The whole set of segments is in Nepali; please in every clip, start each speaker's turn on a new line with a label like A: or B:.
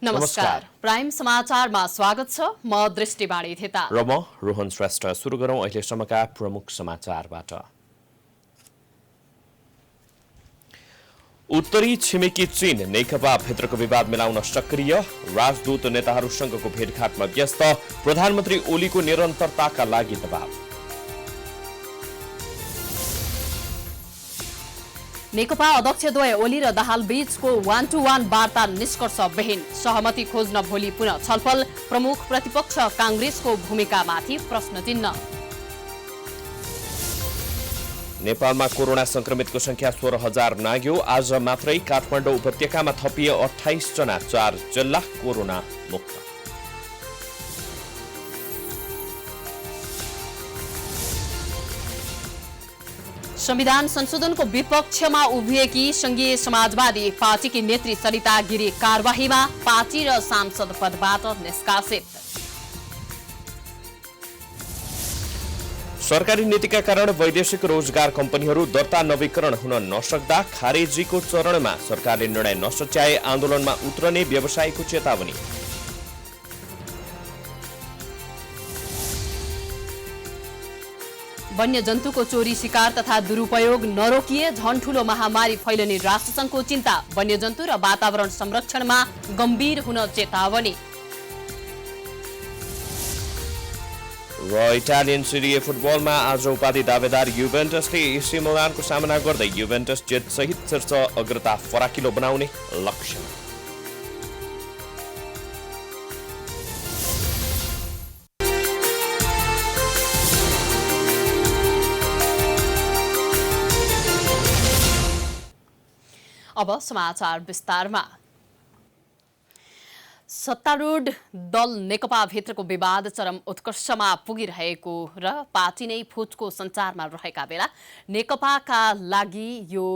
A: नमस्कार। प्राइम समाचारमा स्वागत छ। म दृष्टिबाणी थिता
B: र म रोहन श्रेष्ठ। सुरु गरौं अहिलेसम्मका प्रमुख समाचारबाट। उत्तरी छिमेकी चीन नेकपा भित्रको विवाद मिलाउन सक्रिय, राजदूत नेताहरूसँगको भेटघाटमा व्यस्त, प्रधानमन्त्री ओलीको निरन्तरताका लागि दबाव।
A: नेकपा अध्यक्षद्वय ओली र दाहाल बीचको 1-to-1 वार्ता निष्कर्षविहीन, सहमति खोज्न भोलि पुनः छलफल, प्रमुख प्रतिपक्ष कांग्रेसको भूमिकामाथि प्रश्न चिन्ह।
B: नेपालमा कोरोना संक्रमितको संख्या 16,000 नाग्यो। आज मात्रै काठमाडौँ उपत्यकामा थपिए 28 जना, 4 जिल्ला कोरोना मुक्त।
A: संविधान संशोधनको विपक्षमा उभिएकी संघीय समाजवादी पार्टीकी नेत्री सरिता गिरी कारबाहीमा, पार्टी र सांसद पदबाट निष्कासित।
B: सरकारी नीतिका कारण वैदेशिक रोजगार कम्पनीहरू दर्ता नवीकरण हुन नसक्दा खारेजीको चरणमा, सरकारले निर्णय नसच्याए आन्दोलनमा उत्रने व्यवसायीको चेतावनी।
A: वन्यजन्तुको चोरी, शिकार तथा दुरुपयोग नरोकिए झन ठूलो महामारी फैलने राष्ट्रसङ्घको चिन्ता, वन्यजन्तु र वातावरण संरक्षणमा गम्भीर हुन चेतावनी।
B: र इटालियन सिरिए फुटबलमा आज उपाधि दावेदार युभेन्टसले एसी मिलानको सामना गर्दै युभेन्टस जितसहित शीर्ष अग्रता फराकिलो बनाउने लक्ष्यमा।
A: अब समाचार विस्तारमा। सत्तारूढ दल नेकपा भित्रको विवाद चरम उत्कर्षमा पुगिरहेको र पार्टी नै फुटको सञ्चारमा रहेका बेला नेकपाका लागि यो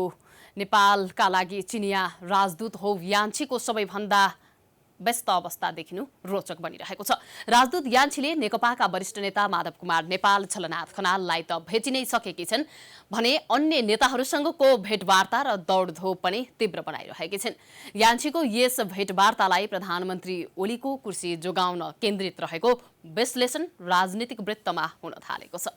A: नेपालका लागि चिनिया राजदूत हो यान्छीको सबैभन्दा व्यस्त अवस्था देखिनु रोचक बनिरहेको छ। राजदूत यान्छीले नेकपाका वरिष्ठ नेता माधव कुमार नेपाल, झलनाथ खनाललाई त भेटि नै सकेकी छन् भने अन्य नेताहरूसँगको भेटवार्ता र दौडधोप पनि तीव्र बनाइरहेकी छिन्। यान्छीको यस भेटवार्तालाई प्रधानमन्त्री ओलीको कुर्सी जोगाउन केन्द्रित रहेको विश्लेषण राजनीतिक वृत्तमा हुन थालेको छ।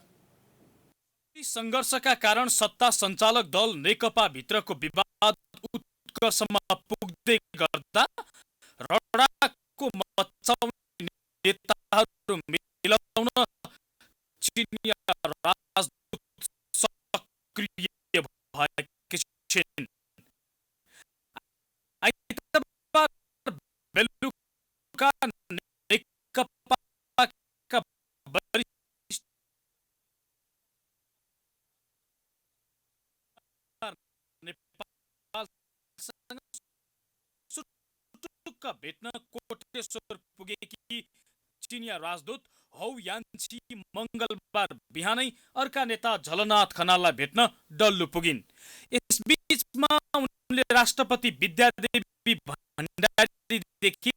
C: संघर्षका कारण सत्ता सञ्चालक दल नेकपा भित्रको विवाद उत्कर्षमा पुग्दै गर्दा रडाको मचाउने नेताहरू मिलाउन चिनिया राजदूत सक्रिय भएका छिन्। आइतबार बेलुका नेकपाका वरिष्ठ नेपालसँग भेट्न कोटेश्वर पुगेकी चिनिया राजदूत हौ यान्छी मंगलबार बिहानै अर्का नेता झलनाथ खनाललाई भेट्न डल्लु पुगिन्। यसबीचमा उनले राष्ट्रपति विद्यादेवी भण्डारीदेखि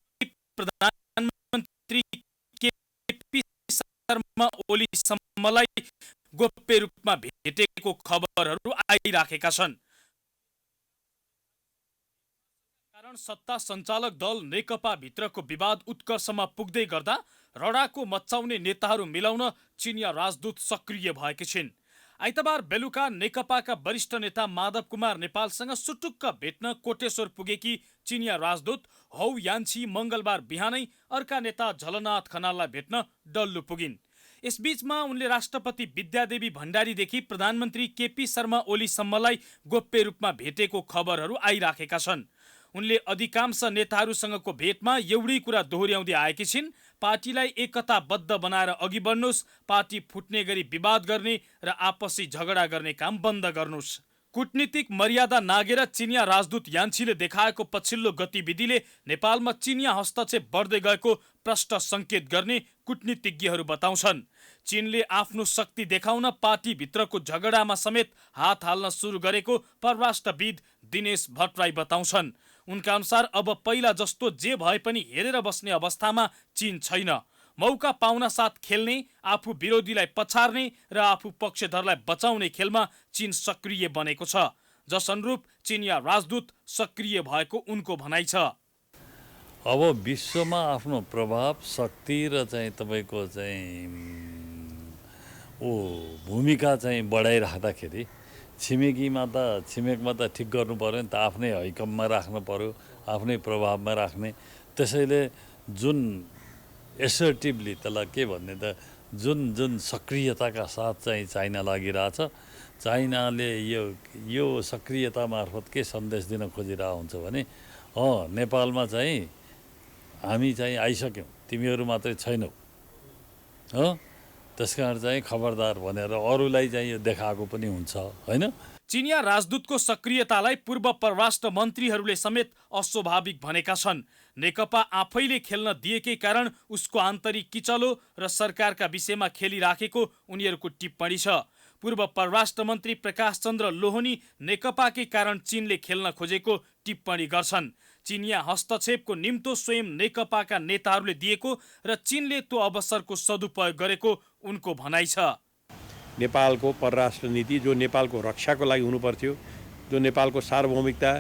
C: प्रधानमन्त्री केपी शर्मा ओलीसम्मलाई गोप्य रूपमा भेटेको खबरहरू आइराखेका छन्। सत्ता सञ्चालक दल नेकपा भित्रको विवाद उत्कर्षमा पुग्दै गर्दा रडाको मचाउने नेताहरू मिलाउन चिनिया राजदूत सक्रिय भएकी छिन्। आइतबार बेलुका नेकपाका वरिष्ठ नेता माधव कुमार नेपालसँग सुटुक्क भेट्न कोटेश्वर पुगेकी चिनिया राजदूत हौ यान्छी मंगलबार बिहानै अर्का नेता झलनाथ खनाललाई भेट्न डल्लु पुगिन्। यसबीचमा उनले राष्ट्रपति विद्यादेवी भण्डारीदेखि प्रधानमन्त्री केपी शर्मा ओलीसम्मलाई गोप्य रूपमा भेटेको खबरहरू आइराखेका छन्। उनले अधिकांश नेताहरूसँगको भेटमा एउटै कुरा दोहोर्याउँदै आएकी छिन्, पार्टीलाई एकताबद्ध बनाएर अघि बढ्नुस्, पार्टी फुट्ने गरी विवाद गर्ने र आपसी झगडा गर्ने काम बन्द गर्नुस्। कूटनीतिक मर्यादा नागेर चिनिया राजदूत यान्छीले देखाएको पछिल्लो गतिविधिले नेपालमा चिनिया हस्तक्षेप बढ्दै गएको प्रष्ट संकेत गर्ने कूटनीतिज्ञहरू बताउँछन्। चीनले आफ्नो शक्ति देखाउन पार्टी भित्रको झगडामा समेत हात हाल्न सुरु गरेको परराष्ट्रविद दिनेश भट्टराई बताउँछन्। उनका अनुसार अब पहिला जस्तो जे भए पनि हेरेर बस्ने अवस्थामा चीन छैन। मौका पाउन साथ खेल्ने, आफू विरोधीलाई पछार्ने र आफू पक्षधरलाई बचाउने खेलमा चीन सक्रिय बनेको छ, जस अनुरूप चिनिया राजदूत सक्रिय भएको उनको भनाइ छ।
D: अब विश्वमा आफ्नो प्रभाव शक्ति र चाहिँ तपाईँको चाहिँ भूमिका चाहिँ बढाइराख्दाखेरि छिमेकमा त ठिक गर्नु पऱ्यो नि त, आफ्नै हैकममा राख्नु पऱ्यो, आफ्नै प्रभावमा राख्ने। त्यसैले जुन एसर्टिभली त्यसलाई के भन्ने त जुन सक्रियताका साथ चाहिँ चाइना लागिरहेछ, चाइनाले यो सक्रियता मार्फत के सन्देश दिन खोजिरहेको हुन्छ भने नेपालमा चाहिँ हामी चाहिँ आइसक्यौँ, तिमीहरू मात्रै छैनौ, त्यसकारण चाहिँ खबरदार भनेर अरूलाई चाहिँ यो देखाएको पनि हुन्छ, होइन?
C: चिनिया राजदूतको सक्रियतालाई पूर्व परराष्ट्र मन्त्रीहरूले समेत अस्वाभाविक भनेका छन्। नेकपा आफैले खेल्न दिएकै कारण उसको आन्तरिक किचलो र सरकारका विषयमा खेलिराखेको उनीहरूको टिप्पणी छ। पूर्व परराष्ट्र मन्त्री प्रकाश चन्द्र लोहनी नेकपाकै कारण चीनले खेल्न खोजेको टिप्पणी गर्छन्। चिनिया हस्तक्षेपको निम्तो स्वयं नेकपाका नेताहरूले दिएको र चीनले त्यो अवसरको सदुपयोग गरेको उनको भनाइ छ।
E: नेपालको परराष्ट्र नीति जो नेपालको रक्षाको लागि हुनुपर्थ्यो, जो नेपालको सार्वभौमिकता,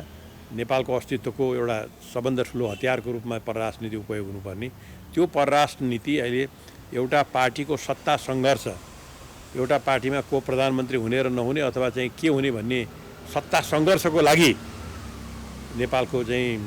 E: नेपालको अस्तित्वको एउटा सबभन्दा ठुलो हतियारको रूपमा परराष्ट्र नीति उपयोग हुनुपर्ने, त्यो परराष्ट्र नीति अहिले एउटा पार्टीको सत्ता सङ्घर्ष, एउटा पार्टीमा को प्रधानमन्त्री हुने र नहुने अथवा चाहिँ के हुने भन्ने सत्ता सङ्घर्षको लागि नेपालको चाहिँ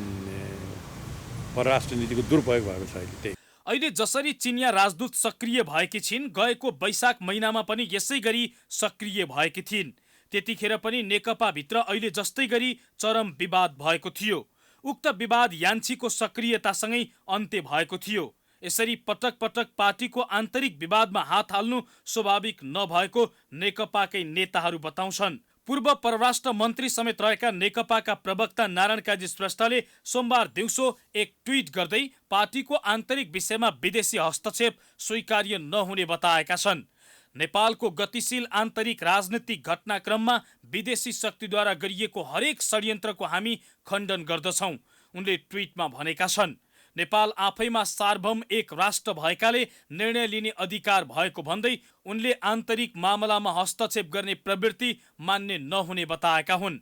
E: परराष्ट्र नीतिको दुरुपयोग भएको छ अहिले। त्यही
C: अहिले जसरी चिनिया राजदूत सक्रिय भएकी छिन्, गएको वैशाख महिनामा पनि यसै गरी सक्रिय भएकी थिइन्। त्यतिखेर पनि नेकपाभित्र अहिले जस्तै गरी चरम विवाद भएको थियो। उक्त विवाद यान्छीको सक्रियतासँगै अन्त्य भएको थियो। यसरी पटक पटक पार्टीको आन्तरिक विवादमा हात हाल्नु स्वाभाविक नभएको नेकपाकै नेताहरू बताउँछन्। पूर्व परराष्ट्र मन्त्री समेत रहेका नेकपाका प्रवक्ता नारायण काजी श्रेष्ठले सोमबार दिउँसो एक ट्विट गर्दै पार्टीको आन्तरिक विषयमा विदेशी हस्तक्षेप स्वीकार्य नहुने बताएका छन्। नेपालको गतिशील आन्तरिक राजनीतिक घटनाक्रममा विदेशी शक्तिद्वारा गरिएको हरेक षड्यन्त्रको हामी खण्डन गर्दछौँ, उनले ट्विटमा भनेका छन्। नेपाल आफैमा सार्वभौम एक राष्ट्र भएकाले निर्णय लिने अधिकार भएको भन्दै उनले आन्तरिक मामलामा हस्तक्षेप गर्ने प्रवृत्ति मान्ने नहुने बताएका हुन्।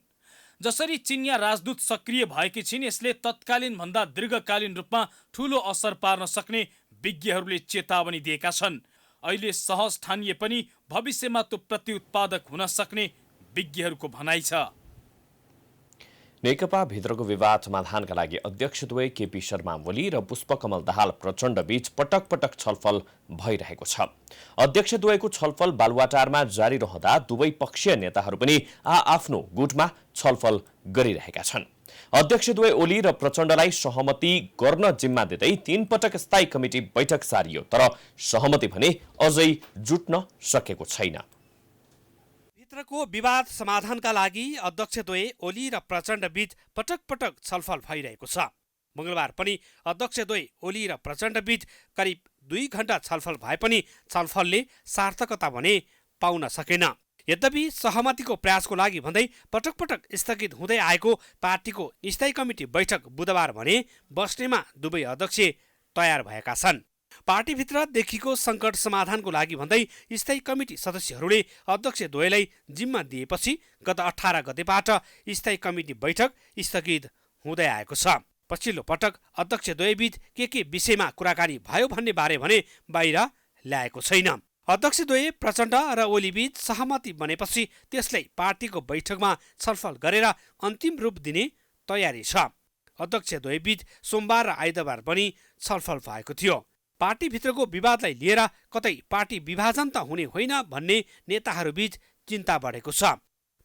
C: जसरी चिनिया राजदूत सक्रिय भएकी छिन्, यसले तत्कालीन भन्दा दीर्घकालीन रूपमा ठूलो असर पार्न सक्ने विज्ञहरूले चेतावनी दिएका छन्। अहिले सहज ठानिए पनि भविष्यमा त्यो प्रत्युत्पादक हुन सक्ने विज्ञहरूको भनाइ छ।
B: नेकपा भित्रको विवाद समाधानका लागि अध्यक्षद्वय केपी शर्मा ओली र पुष्पकमल दाहाल प्रचण्ड बीच पटक पटक छलफल भइरहेको छ। अध्यक्षद्वयको छलफल बालुवाटारमा जारी रहँदा दुवै पक्षीय नेताहरू पनि आफ्नो गुटमा छलफल गरिरहेका छन्। अध्यक्षद्वय ओली र प्रचण्डलाई सहमति गर्न जिम्मा दिँदै 3 पटक स्थायी कमिटी बैठक सारियो, तर सहमति भने अझै जुट्न सकेको छैन।
F: भित्रको विवाद समाधानका लागि अध्यक्षद्वय ओली र प्रचण्ड बीच पटक पटक छलफल भइरहेको छ। मंगलबार पनि अध्यक्षद्वय ओली र प्रचण्ड बीच करिब 2 घण्टा छलफल भए पनि छलफलले सार्थकता भने पाउन सकेन। यद्यपि सहमतिको प्रयासको लागि भन्दै पटक पटक स्थगित हुँदै आएको पार्टीको स्थायी कमिटी बैठक बुधबार भने बस्नेमा दुवै अध्यक्ष तयार भएका छन्। पार्टीभित्र देखिएको सङ्कट समाधानको लागि भन्दै स्थायी कमिटी सदस्यहरूले अध्यक्षद्वयलाई जिम्मा दिएपछि गत 18 गतेबाट स्थायी कमिटी बैठक स्थगित हुँदै आएको छ। पछिल्लो पटक अध्यक्षद्वयबीच के विषयमा कुराकानी भयो भन्ने बारे भने बाहिर ल्याएको छैन। अध्यक्षद्वय प्रचण्ड र ओलीबीच सहमति बनेपछि त्यसलाई पार्टीको बैठकमा छलफल गरेर अन्तिम रूप दिने तयारी छ। अध्यक्षद्वयबीच सोमबार र आइतबार पनि छलफल भएको थियो। पार्टीभित्रको विवादलाई लिएर कतै पार्टी विभाजन त हुने होइन भन्ने नेताहरूबीच चिन्ता बढेको छ।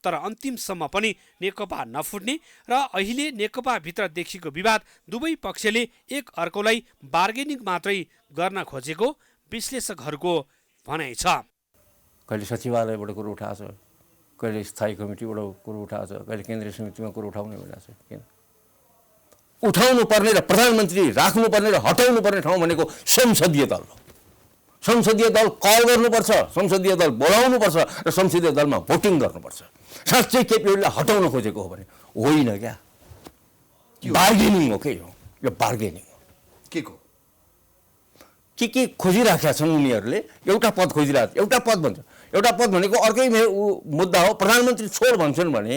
F: तर अन्तिमसम्म पनि नेकपा नफुट्ने र अहिले नेकपाभित्र देखिएको विवाद दुवै पक्षले एक अर्कोलाई बार्गेनिङ मात्रै गर्न खोजेको विश्लेषकहरूको भनाइ छ।
G: कहिले सचिवालयबाट कुरो उठाएको छ, कहिले स्थायी कमिटीबाट कुरो उठाएको छ, कहिले केन्द्रीय समितिमा कुरो उठाउने भइरहेको छ। किन उठाउनु पर्ने र प्रधानमन्त्री राख्नुपर्ने र हटाउनु पर्ने ठाउँ भनेको संसदीय दल हो। संसदीय दल कल गर्नुपर्छ, संसदीय दल बोलाउनुपर्छ र संसदीय दलमा भोटिङ गर्नुपर्छ। साँच्चै केपीओलीलाई हटाउन खोजेको हो भने होइन, क्या बार्गेनिङ हो। के हो यो बार्गेनिङ?
H: के को
G: के खोजिराखेका छन् उनीहरूले? एउटा पद खोजिरहेको छ। एउटा पद भन्छ, एउटा पद भनेको अर्कै मुद्दा हो। प्रधानमन्त्री छोड भन्छन् भने,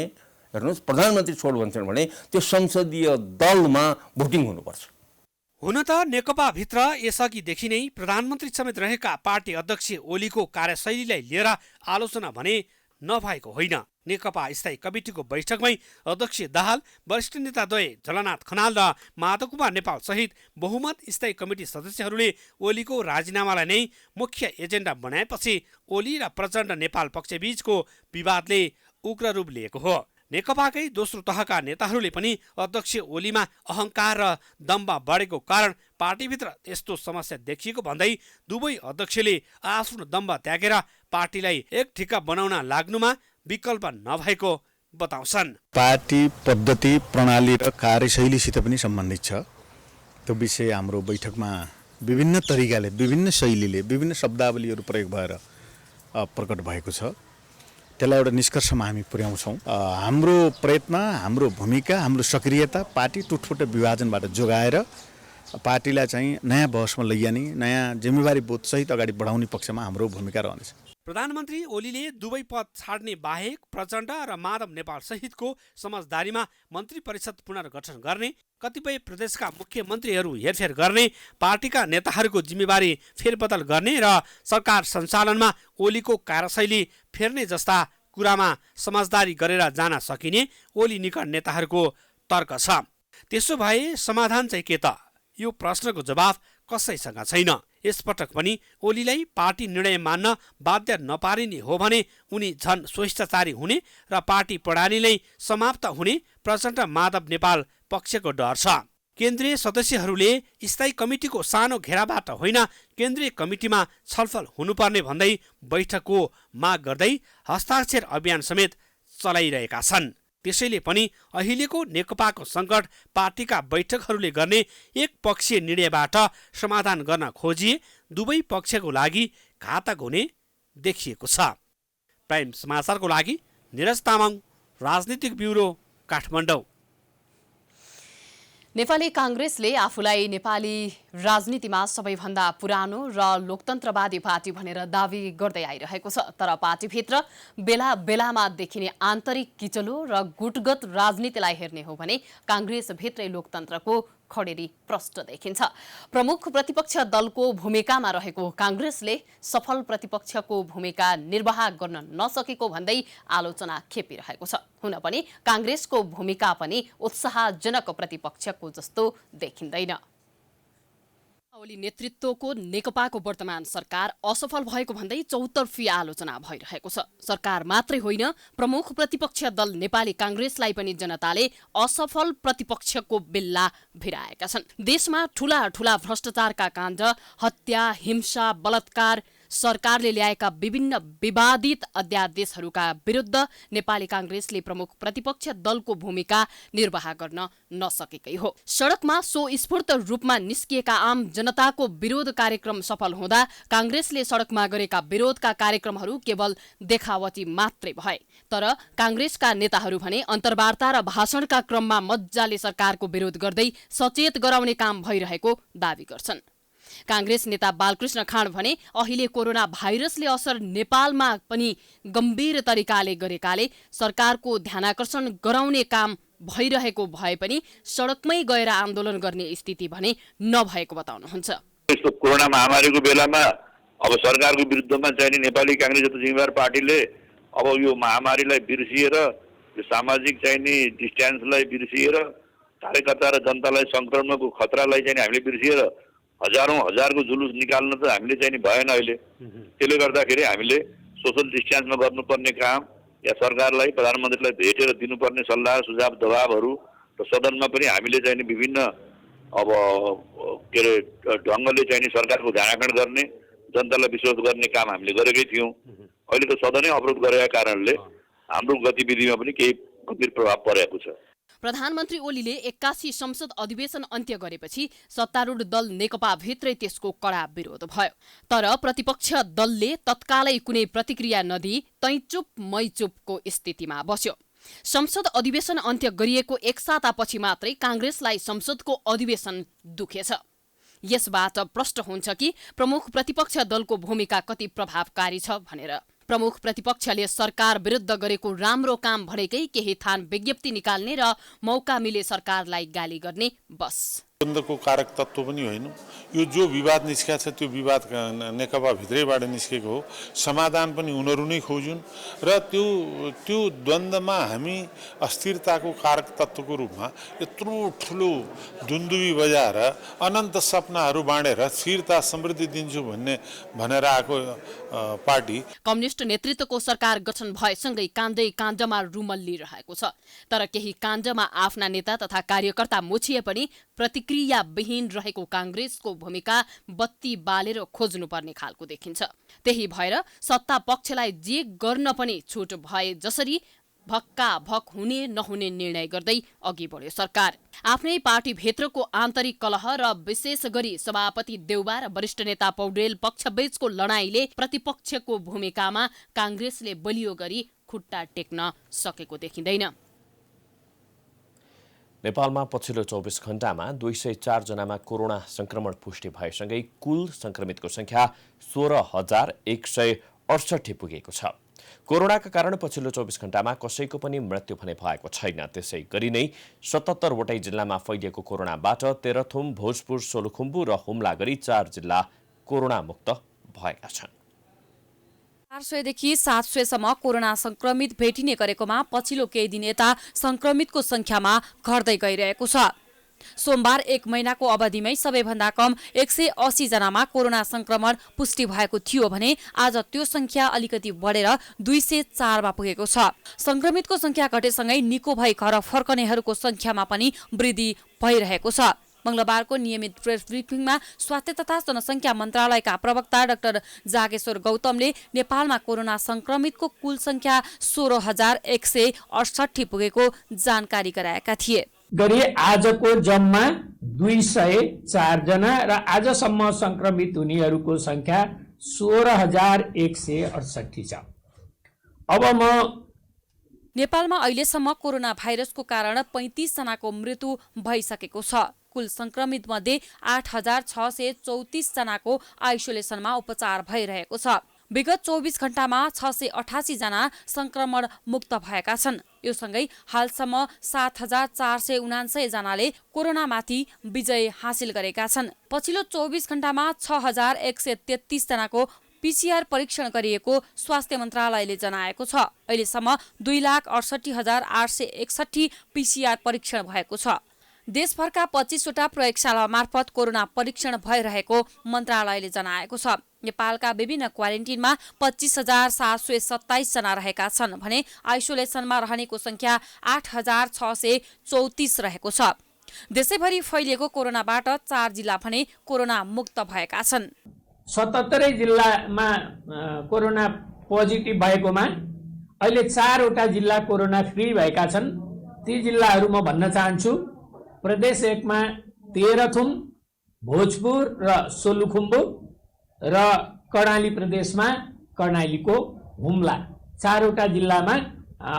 G: हेर्नुहोस्, प्रधानमन्त्री छोड भन्छन् भने त्यो संसदीय दलमा भोटिङ हुनुपर्छ।
F: हुन त नेकपाभित्र यसअघिदेखि नै प्रधानमन्त्री समेत रहेका पार्टी अध्यक्ष ओलीको कार्यशैलीलाई लिएर आलोचना भने नभएको होइन। नेकपा स्थायी कमिटिको बैठकमै अध्यक्ष दाहाल, वरिष्ठ नेताद्वय झलनाथ खनाल र माधव कुमार नेपाल सहित बहुमत स्थायी कमिटी सदस्यहरूले ओलीको राजीनामालाई नै मुख्य एजेन्डा बनाएपछि ओली र प्रचण्ड नेपाल पक्षबीचको विवादले उग्र रूप लिएको हो। नेकपाकै दोस्रो तहका नेताहरूले पनि अध्यक्ष ओलीमा अहङ्कार र दम्भ बढेको कारण पार्टीभित्र यस्तो समस्या देखिएको भन्दै दुवै अध्यक्षले आफ्नो दम्भ त्यागेर पार्टीलाई एक ठिक्का बनाउन लाग्नुमा विकल्प नभएको बताउँछन्।
H: पार्टी पद्धति, प्रणाली र कार्यशैलीसित पनि सम्बन्धित छ। त्यो विषय हाम्रो बैठकमा विभिन्न तरिकाले, विभिन्न शैलीले, विभिन्न शब्दावलीहरू प्रयोग भएर प्रकट भएको छ। त्यसलाई एउटा निष्कर्षमा हामी पुर्याउँछौँ। हाम्रो प्रयत्न, हाम्रो भूमिका, हाम्रो सक्रियता पार्टी टुटफुट विभाजनबाट जोगाएर पार्टीलाई चाहिँ नयाँ बहसमा लैजाने, नयाँ जिम्मेवारी बोधसहित अगाडि बढाउने पक्षमा हाम्रो भूमिका रहनेछ।
F: प्रधानमन्त्री ओलीले दुवै पद छाड्ने बाहेक प्रचण्ड र माधव नेपाल सहितको समझदारीमा मन्त्री परिषद पुनर्गठन गर्ने, कतिपय प्रदेशका मुख्यमन्त्रीहरू हेरफेर गर्ने, पार्टीका नेताहरूको जिम्मेवारी फेरबदल गर्ने र सरकार सञ्चालनमा ओलीको कार्यशैली फेर्ने जस्ता कुरामा समझदारी गरेर जान सकिने ओली निकट नेताहरूको तर्क छ। त्यसो भए समाधान चाहिँ के त? यो प्रश्नको जवाफ कसैसँग छैन। यसपटक पनि ओलीलाई पार्टी निर्णय मान्न बाध्य नपारिने हो भने उनी झन स्वेच्छाचारी हुने र पार्टी प्रणाली नै समाप्त हुने प्रचण्ड माधव नेपाल पक्षको डर छ। केन्द्रीय सदस्यहरूले स्थायी कमिटिको सानो घेराबाट होइन, केन्द्रीय कमिटिमा छलफल हुनुपर्ने भन्दै बैठकको माग गर्दै हस्ताक्षर अभियान समेत चलाइरहेका छन्। त्यसैले पनि अहिलेको नेकपाको सङ्कट पार्टीका बैठकहरूले गर्ने एक पक्षीय निर्णयबाट समाधान गर्न खोजिए दुवै पक्षको लागि घातक हुने देखिएको छ। प्राइम समाचारको लागि निरज तामाङ, राजनीतिक ब्युरो, काठमाडौँ।
A: नेपाली कांग्रेसले आफूलाई नेपाली राजनीतिमा सबैभन्दा पुरानो र लोकतन्त्रवादी पार्टी भनेर दावी गर्दै आइरहेको छ। तर पार्टीभित्र बेला बेलामा देखिने आन्तरिक किचलो र गुटगत राजनीतिलाई हेर्ने हो भने कांग्रेसभित्रै लोकतन्त्रको खडेरी प्रष्ट देखिन्छ। प्रमुख प्रतिपक्ष दलको भूमिकामा रहेको कांग्रेसले सफल प्रतिपक्षको भूमिका निर्वाह गर्न नसकेको भन्दै आलोचना खेपिरहेको छ। हुन पनि कांग्रेसको भूमिका पनि उत्साहजनक प्रतिपक्षको जस्तो देखिँदैन। ओली नेतृत्वको नेकपाको वर्तमान सरकार असफल भएको भन्दै चौतर्फी आलोचना भइरहेको छ। सरकार मात्रै होइन, प्रमुख प्रतिपक्ष दल नेपाली कांग्रेसलाई पनि जनताले असफल प्रतिपक्षको बिल्ला भिराएका छन्। देशमा ठूला ठूला भ्रष्टाचारका काण्ड, हत्या, हिंसा, बलात्कार, सरकारले ल्याएका विभिन्न विवादित अध्यादेशहरूका विरुद्ध नेपाली कांग्रेसले प्रमुख प्रतिपक्ष दलको भूमिका निर्वाह गर्न नसकेकै हो। सडकमा स्वस्फूर्त रूपमा निस्किएका आम जनताको विरोध कार्यक्रम सफल हुँदा कांग्रेसले सडकमा गरेका विरोधका कार्यक्रमहरू केवल देखावटी मात्रै भए। तर कांग्रेसका नेताहरू भने अन्तर्वार्ता र भाषणका क्रममा मज्जाले सरकारको विरोध गर्दै सचेत गराउने काम भइरहेको दावी गर्छन्। कांग्रेस नेता बालकृष्ण खाँड भने अहिले कोरोना भाइरसले असर नेपालमा पनि गम्भीर तरिकाले गरेकाले सरकारको ध्यानाकर्षण गराउने काम भइरहेको भए पनि सडकमै गएर आन्दोलन गर्ने स्थिति भने नभएको बताउनुहुन्छ।
I: यस्तो कोरोना महामारीको बेलामा अब सरकारको विरुद्धमा चाहिँ नेपाली कांग्रेस जस्तो जिम्मेवार पार्टीले अब यो महामारीलाई बिर्सिएर, यो सामाजिक चाहिँ डिस्टेन्सलाई बिर्सिएर, कार्यकर्ता र जनतालाई संक्रमणको खतरालाई चाहिँ हामीले बिर्सिएर हजारको जुलुस निकाल्न त हामीले चाहिँ भएन अहिले। त्यसले गर्दाखेरि हामीले सोशल डिस्टेन्समा गर्नुपर्ने काम या सरकारलाई, प्रधानमन्त्रीलाई भेटेर दिनुपर्ने सल्लाह सुझाव दबावहरू र सदनमा पनि हामीले चाहिँ विभिन्न अब के अरे ढङ्गले चाहिँ सरकारको ध्यानाकर्षण गर्ने, जनतालाई विश्वास गर्ने काम हामीले गरेकै थियौँ। अहिले त सदनै अवरोध गरेका कारणले हाम्रो गतिविधिमा पनि केही गम्भीर प्रभाव परेको छ।
A: प्रधानमन्त्री ओलीले 81 संसद अधिवेशन अन्त्य गरेपछि सत्तारूढ दल नेकपा भित्रै त्यसको कडा विरोध भयो। तर प्रतिपक्ष दलले तत्कालै कुनै प्रतिक्रिया नदिई तै चुप मै चुपको स्थितिमा बस्यो। संसद अधिवेशन अन्त्य गरिएको एक सातापछि मात्रै कांग्रेसलाई संसदको अधिवेशन दुखेछ। यसबाट प्रष्ट हुन्छ कि प्रमुख प्रतिपक्ष दलको भूमिका कति प्रभावकारी छ भनेर। प्रमुख प्रतिपक्षले सरकार विरुद्ध गरेको राम्रो काम भनेकै केही थान विज्ञप्ति निकाल्ने र मौका मिले सरकारलाई गाली गर्ने बस।
J: द्वन्द्वको कारक तत्त्व पनि होइन। यो जो विवाद निस्केको छ त्यो विवाद नेकपा भित्रैबाट निस्केको हो। समाधान पनि उनीहरू नै खोजुन् र त्यो द्वन्द्वमा हामी अस्थिरताको कारक तत्त्वको रूपमा यत्रो ठुलो दुन्दुबी बजाएर अनन्त सपनाहरू बाँडेर स्थिरता समृद्धि दिन्छु भनेर आएको पार्टी।
A: कम्युनिस्ट नेतृत्वको सरकार गठन भएसँगै काण्डै काण्डमा रुमल्लिरहेको छ। तर केही काण्डमा आफ्ना नेता तथा कार्यकर्ता मुछिए पनि प्रतिक्रियाविहीन रहेको काङ्ग्रेसको भूमिका बत्ती बालेर खोज्नुपर्ने खालको देखिन्छ। त्यही भएर सत्ता पक्षलाई जे गर्न पनि छुट भए जसरी भक्काभक हुने नहुने निर्णय गर्दै अघि बढ्यो सरकार। आफ्नै पार्टीभित्रको आन्तरिक कलह र विशेष गरी सभापति देउबा र वरिष्ठ नेता पौडेल पक्षबीचको लडाईँले प्रतिपक्षको भूमिकामा काङ्ग्रेसले बलियो गरी खुट्टा टेक्न सकेको देखिँदैन।
B: नेपालमा पछिल्लो 24 घण्टामा 204 जनामा कोरोना संक्रमण पुष्टि भएसँगै कुल संक्रमितको संख्या 16,168 पुगेको छ। कोरोनाका कारण पछिल्लो 24 घण्टामा कसैको पनि मृत्यु भने भएको छैन। त्यसै गरी नै 77 वटै जिल्लामा फैलिएको कोरोनाबाट तेह्रथुम, भोजपुर, सोलुखुम्बु र हुम्ला गरी 4 जिल्ला कोरोना मुक्त भएका छन्।
K: 400 देखि 700 सम्म कोरोना संक्रमित भेटिने गरेकोमा पछिल्लो केही दिन यता संक्रमितको संख्यामा घट्दै गइरहेको छ। सोमबार 1 महिनाको अवधिमै सबैभन्दा कम 180 जनामा कोरोना संक्रमण पुष्टि भएको थियो भने आज त्यो संख्या अलिकति बढेर 204 मा पुगेको छ। संक्रमितको संख्या घटेसँगै निको भई घर फर्कनेहरूको संख्यामा पनि वृद्धि भइरहेको छ। मंगलबारको नियमित प्रेस ब्रिफिङमा स्वास्थ्य तथा जनसंख्या मन्त्रालयका प्रवक्ता डाक्टर जागेश्वर गौतमले नेपालमा कोरोना संक्रमितको कुल संख्या 16,168 पुगेको जानकारी गराएका थिए।
L: गरी आजको जम्मा 204 जना र आजसम्म संक्रमित हुनेहरूको संख्या 16,168 छ। अब म
K: नेपालमा अहिलेसम्म कोरोना भाइरसको कारण 35 जनाको मृत्यु भइसकेको छ। कुल संक्रमित मध्ये 8,634 जनाको आइसोलेसनमा उपचार भइरहेको छ। विगत 24 घण्टामा 688 जना संक्रमण मुक्त भएका छन्। यो सँगै हालसम्म 7,479 जनाले कोरोनामाथि विजय हासिल गरेका छन्। पछिल्लो 24 घण्टामा 6,133 जनाको पीसीआर परीक्षण गरिएको स्वास्थ्य मन्त्रालयले जनाएको छ। अहिलेसम्म 2,68,861 पीसीआर परीक्षण भएको छ। देशभरका 25 वटा प्रयोगशाला मार्फत कोरोना परीक्षण भइरहेको मन्त्रालयले जनाएको छ। नेपालका विभिन्न क्वारेन्टिनमा 25,727 जना रहेका छन् भने आइसोलेसनमा रहनेको संख्या 8,634 रहेको छ। देशैभरि फैलिएको कोरोनाबाट 4 जिल्ला भने कोरोना मुक्त भएका छन्।
L: 77 जिल्लामा कोरोना पोजिटिभ भएकोमा अहिले 4 वटा जिल्ला कोरोना फ्री भएका छन्। ती जिल्लाहरू म भन्न चाहन्छु। प्रदेश 1 मा तेह्रथुम, भोजपुर र सोलुखुम्बु र कर्णाली प्रदेशमा कर्णालीको हुम्ला 4 वटा जिल्लामा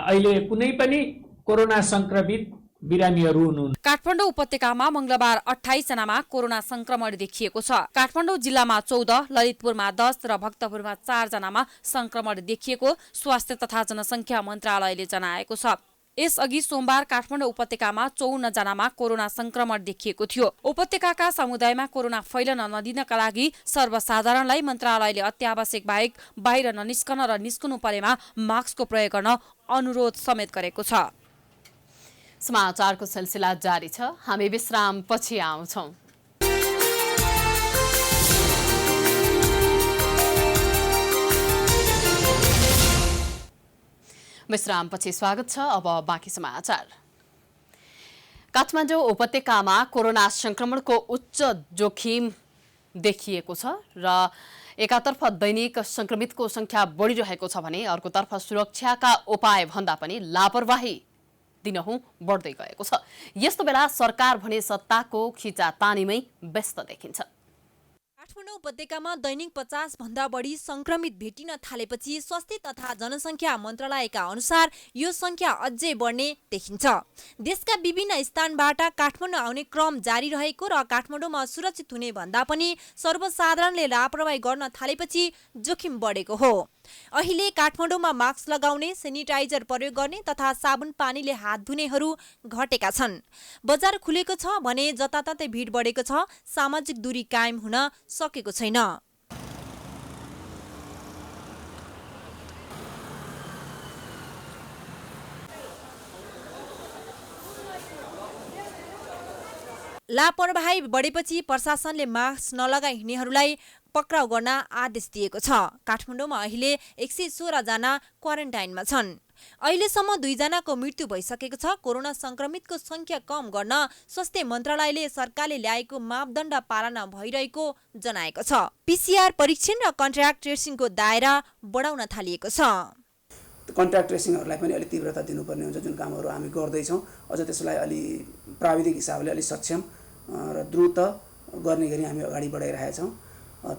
L: अहिले कुनै पनि कोरोना संक्रमित बिरामीहरू हुनुहुन्न।
K: काठमाडौँ उपत्यकामा मंगलबार 28 जनामा कोरोना संक्रमण देखिएको छ। काठमाडौँ जिल्लामा 14, ललितपुरमा 10 र भक्तपुरमा 4 जनामा संक्रमण देखिएको स्वास्थ्य तथा जनसंख्या मन्त्रालयले जनाएको छ। यसअघि सोमबार काठमाडौँ उपत्यकामा 54 जनामा कोरोना संक्रमण देखिएको थियो। उपत्यकाका समुदायमा कोरोना फैलन नदिनका लागि सर्वसाधारणलाई मन्त्रालयले अत्यावश्यक बाहेक बाहिर ननिस्कन र निस्कनु परेमा मास्कको प्रयोग गर्न अनुरोध समेत गरेको छ।
A: समाचारको सिलसिला जारी छ। हामी विश्राम पछि आउँछौं। विश्रामपछि स्वागत छ। अब बाँकी समाचार। काठमाडौँ उपत्यकामा कोरोना संक्रमणको उच्च जोखिम देखिएको छ र एकातर्फ दैनिक संक्रमितको संख्या बढिरहेको छ भने अर्कोतर्फ सुरक्षाका उपाय भन्दा पनि लापरवाही दिनहुँ बढ्दै गएको छ। यस्तो बेला सरकार भने सत्ताको खिचातानीमै व्यस्त देखिन्छ।
M: काठमाडौँ उपत्यकामा दैनिक 50 भन्दा बढी संक्रमित भेटिन थालेपछि स्वास्थ्य तथा जनसंख्या मन्त्रालयका अनुसार यो संख्या अझै बढ्ने देखिन्छ। देशका विभिन्न स्थानबाट काठमाडौँ आउने क्रम जारी रहेको र काठमाडौँमा सुरक्षित हुने भन्दा पनि सर्वसाधारणले लापरवाही गर्न थालेपछि जोखिम बढेको हो। अहिले काठमाडौँमा मास्क लगाउने, सेनिटाइजर प्रयोग गर्ने तथा साबुन पानीले हात धुनेहरू घटेका छन्। बजार खुलेको छ भने जताततै भिड बढेको छ, सामाजिक दूरी कायम हुन सकेको छैन। लापरवाही बढेपछि प्रशासनले मास्क नलगाई हिँड्नेहरूलाई पक्राउ गर्न आदेश दिएको छ। काठमाडौँमा अहिले 116 जना क्वारेन्टाइनमा छन्। अहिलेसम्म 2 जनाको मृत्यु भइसकेको छ। कोरोना संक्रमितको संख्या कम गर्न स्वास्थ्य मन्त्रालयले सरकारले ल्याएको मापदण्ड पालना भइरहेको जनाएको छ। PCR परीक्षण र कन्ट्र्याक्ट ट्रेसिङको दायरा बढाउन थालिएको छ।
N: कन्ट्र्याक्ट ट्रेसिङहरूलाई पनि अलिक तीव्रता दिनुपर्ने हुन्छ। जुन कामहरू हामी गर्दैछौँ अझ त्यसलाई अलि प्राविधिक हिसाबले अलिक सक्षम र द्रुत गर्ने गरी हामी अगाडि बढाइरहेका छौँ।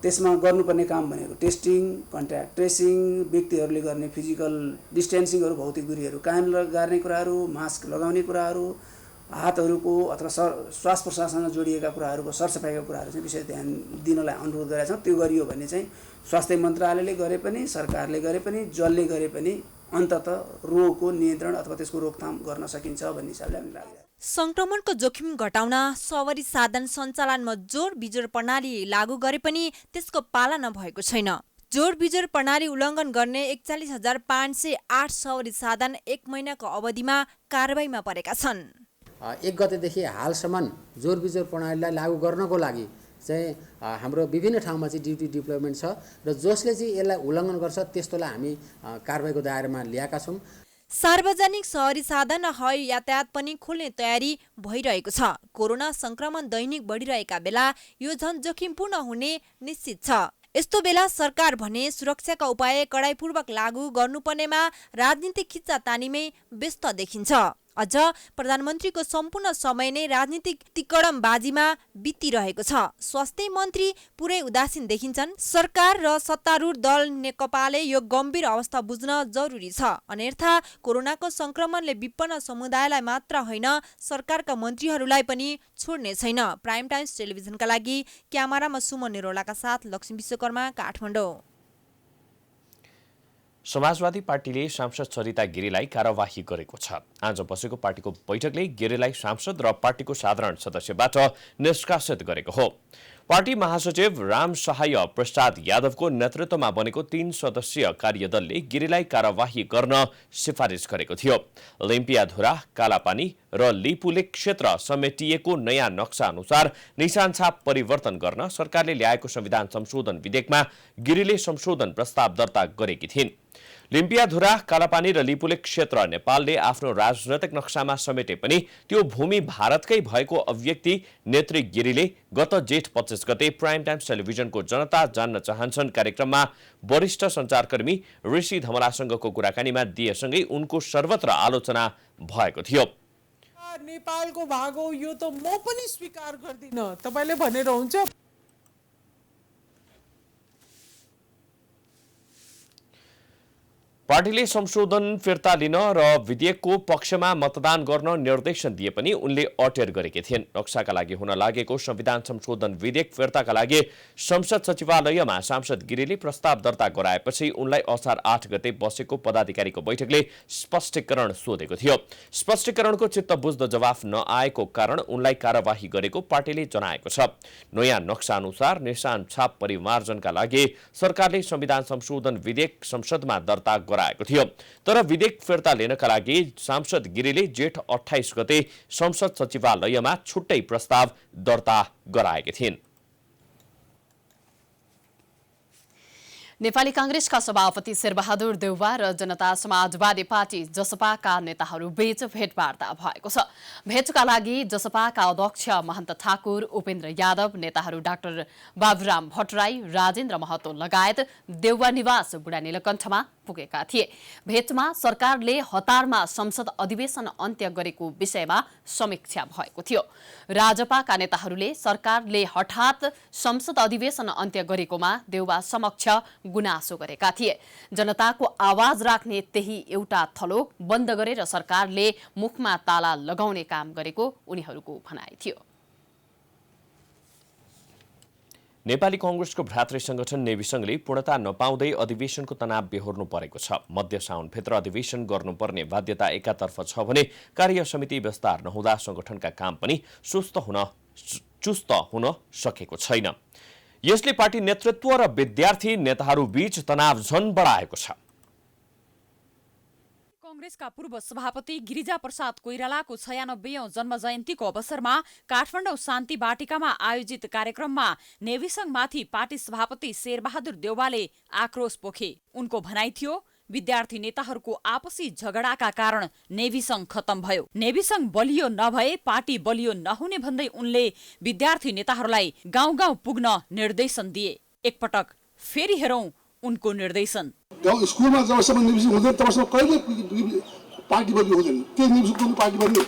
N: त्यसमा गर्नुपर्ने काम भनेको टेस्टिङ, कन्ट्र्याक्ट ट्रेसिङ, व्यक्तिहरूले गर्ने फिजिकल डिस्टेन्सिङहरू, भौतिक दूरीहरू कायम गर्ने कुराहरू, मास्क लगाउने कुराहरू, हातहरूको अथवा श्वास प्रश्वाससँग जोडिएका कुराहरूको सरसफाइका कुराहरू चाहिँ विशेष ध्यान दिनलाई अनुरोध गरेका छौँ। त्यो गरियो भने चाहिँ स्वास्थ्य मन्त्रालयले गरे पनि, सरकारले गरे पनि, जसले गरे पनि अन्ततः रोगको नियन्त्रण अथवा त्यसको रोकथाम गर्न सकिन्छ भन्ने हिसाबले हामी लाग्छ।
M: संक्रमणको जोखिम घटाउन सवारी साधन सञ्चालनमा जोर बिजोर प्रणाली लागू गरे पनि त्यसको पालना भएको छैन। जोर बिजोर प्रणाली उल्लङ्घन गर्ने 41,508 सवारी साधन 1 महिनाको अवधिमा कारबाहीमा परेका छन्।
O: 1 गतेदेखि हालसम्म जोर बिजोर प्रणालीलाई लागू गर्नको लागि चाहिँ हाम्रो विभिन्न ठाउँमा चाहिँ ड्युटी डिप्लोयमेन्ट छ र जसले चाहिँ यसलाई उल्लङ्घन गर्छ त्यस्तोलाई हामी कारबाहीको दायरामा ल्याएका छौँ।
M: सार्वजनिक सहरी साधन र हवाई यातायात पनि खोल्ने तयारी भइरहेको छ। कोरोना संक्रमण दैनिक बढिरहेका बेला यो झन जोखिमपूर्ण हुने निश्चित छ। यस्तो बेला सरकार भने सुरक्षाका उपाय कडाइपूर्वक लागू गर्नुपर्नेमा राजनीतिक खिच्चातानीमै व्यस्त देखिन्छ। अझ प्रधानमन्त्रीको सम्पूर्ण समय नै राजनीतिक तिकडमबाजीमा बितिरहेको छ। स्वास्थ्य मन्त्री पुरै उदासीन देखिन्छन्। सरकार र सत्तारूढ दल नेकपाले यो गम्भीर अवस्था बुझ्न जरुरी छ। अन्यथा कोरोनाको संक्रमणले विपन्न समुदायलाई मात्र होइन सरकारका मन्त्रीहरूलाई पनि छोड्ने छैन। प्राइम टाइम्स टेलिभिजनका लागि क्यामेरामा सुमन निरोलाका साथ लक्ष्मी विश्वकर्मा, काठमाडौँ।
B: समाजवादी पार्टीले सांसद सरिता गिरीलाई कार्यवाही गरेको छ। आज बसेको पार्टीको बैठकले गिरीलाई सांसद र पार्टीको साधारण सदस्यबाट निष्कासित गरेको हो। पार्टी महासचिव राम सहाय प्रसाद यादवको नेतृत्वमा बनेको 3 सदस्यीय कार्यदलले गिरीलाई कार्यवाही गर्न सिफारिस गरेको थियो। लिम्पियाधुरा, कालापानी र लिपुलेक क्षेत्र समेटिएको नयाँ नक्सा अनुसार निशान छाप परिवर्तन गर्न सरकारले ल्याएको संविधान संशोधन विधेयकमा गिरीले संशोधन प्रस्ताव दर्ता गरेकी थिइन्। लिम्पियाधुरा, कालापानी र लिपुलेक क्षेत्र नेपालले आफ्नो राजनैतिक नक्सामा समेटे पनि त्यो भूमि भारतकै भएको अभिव्यक्ति नेत्री गिरीले गत जेठ 25 गते प्राइम टाइम्स टेलिभिजनको जनता जान्न चाहन्छन् कार्यक्रममा वरिष्ठ सञ्चारकर्मी ऋषि धमलासँगको कुराकानीमा दिएसँगै उनको सर्वत्र आलोचना भएको थियो।
P: नेपालको भाग हो यो त म पनि स्वीकार गर्दिन, तपाईले भनेर हुन्छ।
B: पार्टीले संशोधन फिर्ता लिन र विधेयकको पक्षमा मतदान गर्न निर्देशन दिए पनि उनले अटेर गरेकी थिइन्। नक्साका लागि हुन लागेको संविधान संशोधन विधेयक फिर्ताका लागि संसद सचिवालयमा सांसद गिरीले प्रस्ताव दर्ता गराएपछि उनलाई असार 8 गते बसेको पदाधिकारीको बैठकले स्पष्टीकरण सोधेको थियो। स्पष्टीकरणको चित्त बुझ्दो जवाफ नआएको कारण उनलाई कार्यवाही गरेको पार्टीले जनाएको छ। नयाँ नक्सा अनुसार निशान छाप परिमार्जनका लागि सरकारले संविधान संशोधन विधेयक संसदमा दर्ता गराएको थियो। तर विधेयक फिर्ता लिनका लागि सांसद गिरीले जेठ 28 गते संसद सचिवालयमा छुट्टै प्रस्ताव दर्ता गराएकी थिइन्।
A: नेपाली कांग्रेसका सभापति शेरबहादुर देउवा र जनता समाजवादी पार्टी जसपाका नेताहरू बीच भेटवार्ता भएको छ। भेटका लागि जसपाका अध्यक्ष महन्त ठाकुर, उपेन्द्र यादव, नेताहरू डाक्टर बाबुराम भट्टराई, राजेन्द्र महतो लगायत देउवा निवास बुढा नीलकण्ठमा पुगेका थिए। भेटमा सरकारले हतारमा संसद अधिवेशन अन्त्य गरेको विषयमा समीक्षा भएको थियो। राजपाका नेताहरूले सरकारले हठात संसद अधिवेशन अन्त्य गरेकोमा देउवा समक्ष गुनासो गरेका थिए। जनताको आवाज राख्ने त्यही एउटा थलो बन्द गरेर सरकारले मुखमा ताला लगाउने काम गरेको उनीहरूको भनाइ थियो।
B: नेपाली कांग्रेसको भ्रातृ संगठन नेविसंघले पूर्णता नपाउँदै अधिवेशनको तनाव बेहोर्नु परेको छ। मध्य साउनभित्र अधिवेशन गर्नुपर्ने बाध्यता एकातर्फ छ भने कार्य समिति विस्तार नहुँदा संगठनका काम पनि चुस्त हुन सकेको छैन। यसले पार्टी नेतृत्व र विद्यार्थी नेताहरू बीच तनाव झन बढाएको छ।
K: कांग्रेसका पूर्व सभापति गिरिजा प्रसाद कोइरालाको 96औं जन्म जयन्तीको अवसरमा काठमाडौँ शान्ति बाटिकामा आयोजित कार्यक्रममा नेविसंघमाथि पार्टी सभापति शेरबहादुर देउवाले आक्रोश पोखे। उनको भनाइ थियो, विद्यार्थी नेताहरूको आपसी झगडाका कारण नेविसंघ खत्म भयो। नेविसंघ बलियो नभए पार्टी बलियो नहुने भन्दै उनले विद्यार्थी नेताहरूलाई गाउँ गाउँ पुग्न निर्देशन दिए। एकपटक फेरि हेरौं उनको निर्देशन।
Q: स्कुलमा जबसम्म नेविसंघ हुँदैन तबसम्म कहिले पार्टी बलियो हुँदैन। त्यो नेविसंघको पार्टी बलियो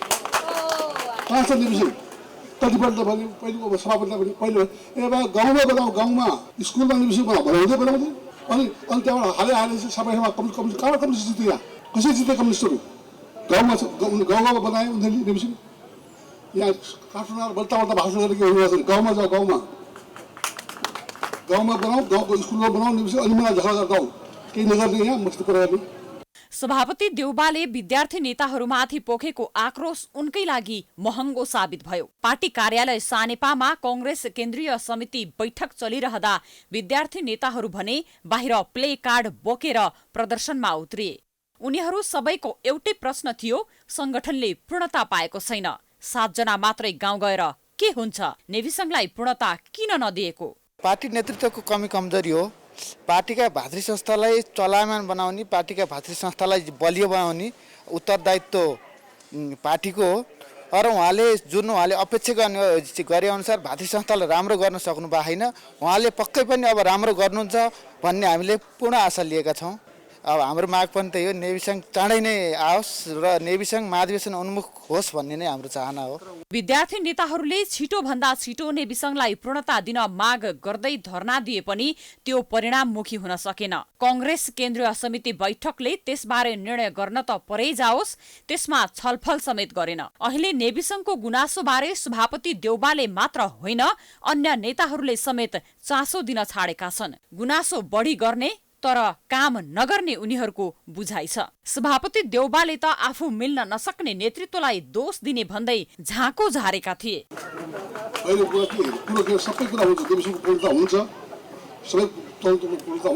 Q: कहाँ छ नेविसंघ? कतिपल्ट भन्यो, पहिलो सभापतिलाई भन्यो, पहिलो गाउँमा बनाऊ, गाउँमा स्कुलमा नेविसंघ बनाउँदै अनि त्यहाँबाट हाले सबैमा कम्युनिस्ट कहाँ कम्युनिस्ट जित्यो? यहाँ कसरी जित्यो कम्युनिस्टहरू? गाउँमा बनायो उनीहरूले नेविसंघ। यहाँ काठमाडौँ बल्ता भाषण गरेर के हुनु? गाउँमा जाऊ, गाउँमा बनाऊ, गाउँको स्कुलमा बनाऊ नेविसंघ। अनि मलाई झगडा गर्दा केही नगर्ने यहाँ मस्त कुरा गर्ने।
K: सभापति देउबाले विद्यार्थी नेताहरूमाथि पोखेको आक्रोश उनकै लागि महँगो साबित भयो। पार्टी कार्यालय सानेपामा कांग्रेस केन्द्रीय समिति बैठक चलिरहँदा विद्यार्थी नेताहरू भने बाहिर प्ले कार्ड बोकेर प्रदर्शनमा उत्रिए। उनीहरू सबैको एउटै प्रश्न थियो, संगठनले पूर्णता पाएको छैन, 7 जना मात्रै गाउँ गएर के हुन्छ? नेविसंघलाई पूर्णता किन नदिएको?
R: पार्टी नेतृत्वको कमी कमजोरी हो। पार्टीका भातृ संस्थालाई चलायमान बनाउने, पार्टीका भातृ संस्थालाई बलियो बनाउने उत्तरदायित्व पार्टीको हो। र उहाँले अपेक्षा गरे अनुसार भातृ संस्थालाई राम्रो गर्न सक्नु भएको छैन। उहाँले पक्कै पनि अब राम्रो गर्नुहुन्छ भन्ने हामीले पूर्ण आशा लिएका छौँ। अब हाम्रो माग पनि त्यही हो, नेविसंघ चाँडै नै आओस् र नेविसंघ महाधिवेशन उन्मुख होस् भन्ने नै हाम्रो चाहना हो।
K: विद्यार्थी नेताहरूले छिटो भन्दा छिटो नेविसंघलाई पूर्णता दिन माग गर्दै धरना दिए पनि त्यो परिणाममुखी हुन सकेन। कांग्रेस केन्द्रीय समिति बैठकले त्यसबारे निर्णय गर्न त परै जाओस्, त्यसमा छलफल समेत गरेन। अहिले नेविसंघको गुनासोबारे सभापति देउबाले मात्र होइन, अन्य नेताहरूले समेत चासो दिन छाडेका छन्। गुनासो बढी गर्ने तर काम नगर्ने उनीहरूको बुझाइ छ। सभापति देउबाले त आफू मिल्न नसक्ने नेतृत्वलाई दोष दिने भन्दै झाँको झारेका थिए।
Q: सबै कुरा हुन्छ, नेविसंघको पूर्णता हुन्छ,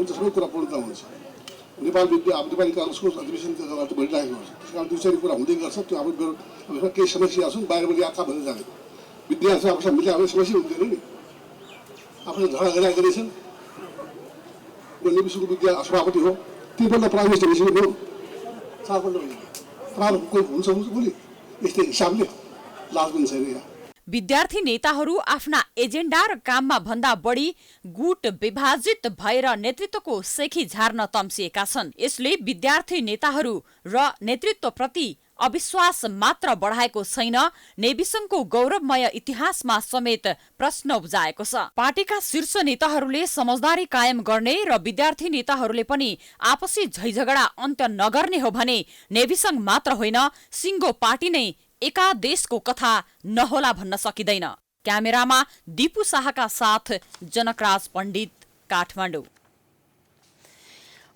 Q: सबै कुरा पूर्णता हुन्छ। नेपाली कांग्रेसको अधिवेशन भइरहेको हुन्छ, त्यस कारण 2-4 कुरा हुँदै गर्छ। त्यो अब केही समस्या छन्, बाहिरबाट आँखा भन्दै जाने विद्यार्थी आफूसँग मिले अब समस्या हुँदैन नि। आफूले झगडा गरिरहेका छन्। नेविसंघको विद्या सभापति हो, 3 पल्ट प्राइम मिनिस्टर भइसक्यो, 4 पल्ट भइसक्यो। कोही हुन्छ भोलि यस्तै हिसाबले लाज पनि छैन। यहाँ
K: विद्यार्थी नेताहरू आफ्ना एजेन्डा र काममा भन्दा बढी गुट विभाजित भएर नेतृत्वको सेखी झार्न तम्सिएका छन्। यसले विद्यार्थी नेताहरू र नेतृत्वप्रति अविश्वास मात्र बढाएको छैन, नेविसंघको गौरवमय इतिहासमा समेत प्रश्न उब्जाएको छ। पार्टीका शीर्ष नेताहरूले समझदारी कायम गर्ने र विद्यार्थी नेताहरूले पनि आपसी झैझगडा अन्त्य नगर्ने हो भने नेविसंघ मात्र होइन, सिङ्गो पार्टी नै एकादेशको कथा नहोला भन्न सकिँदैन। क्यामेरामा दीपु शाहका साथ जनकराज पण्डित, काठमाडौँ।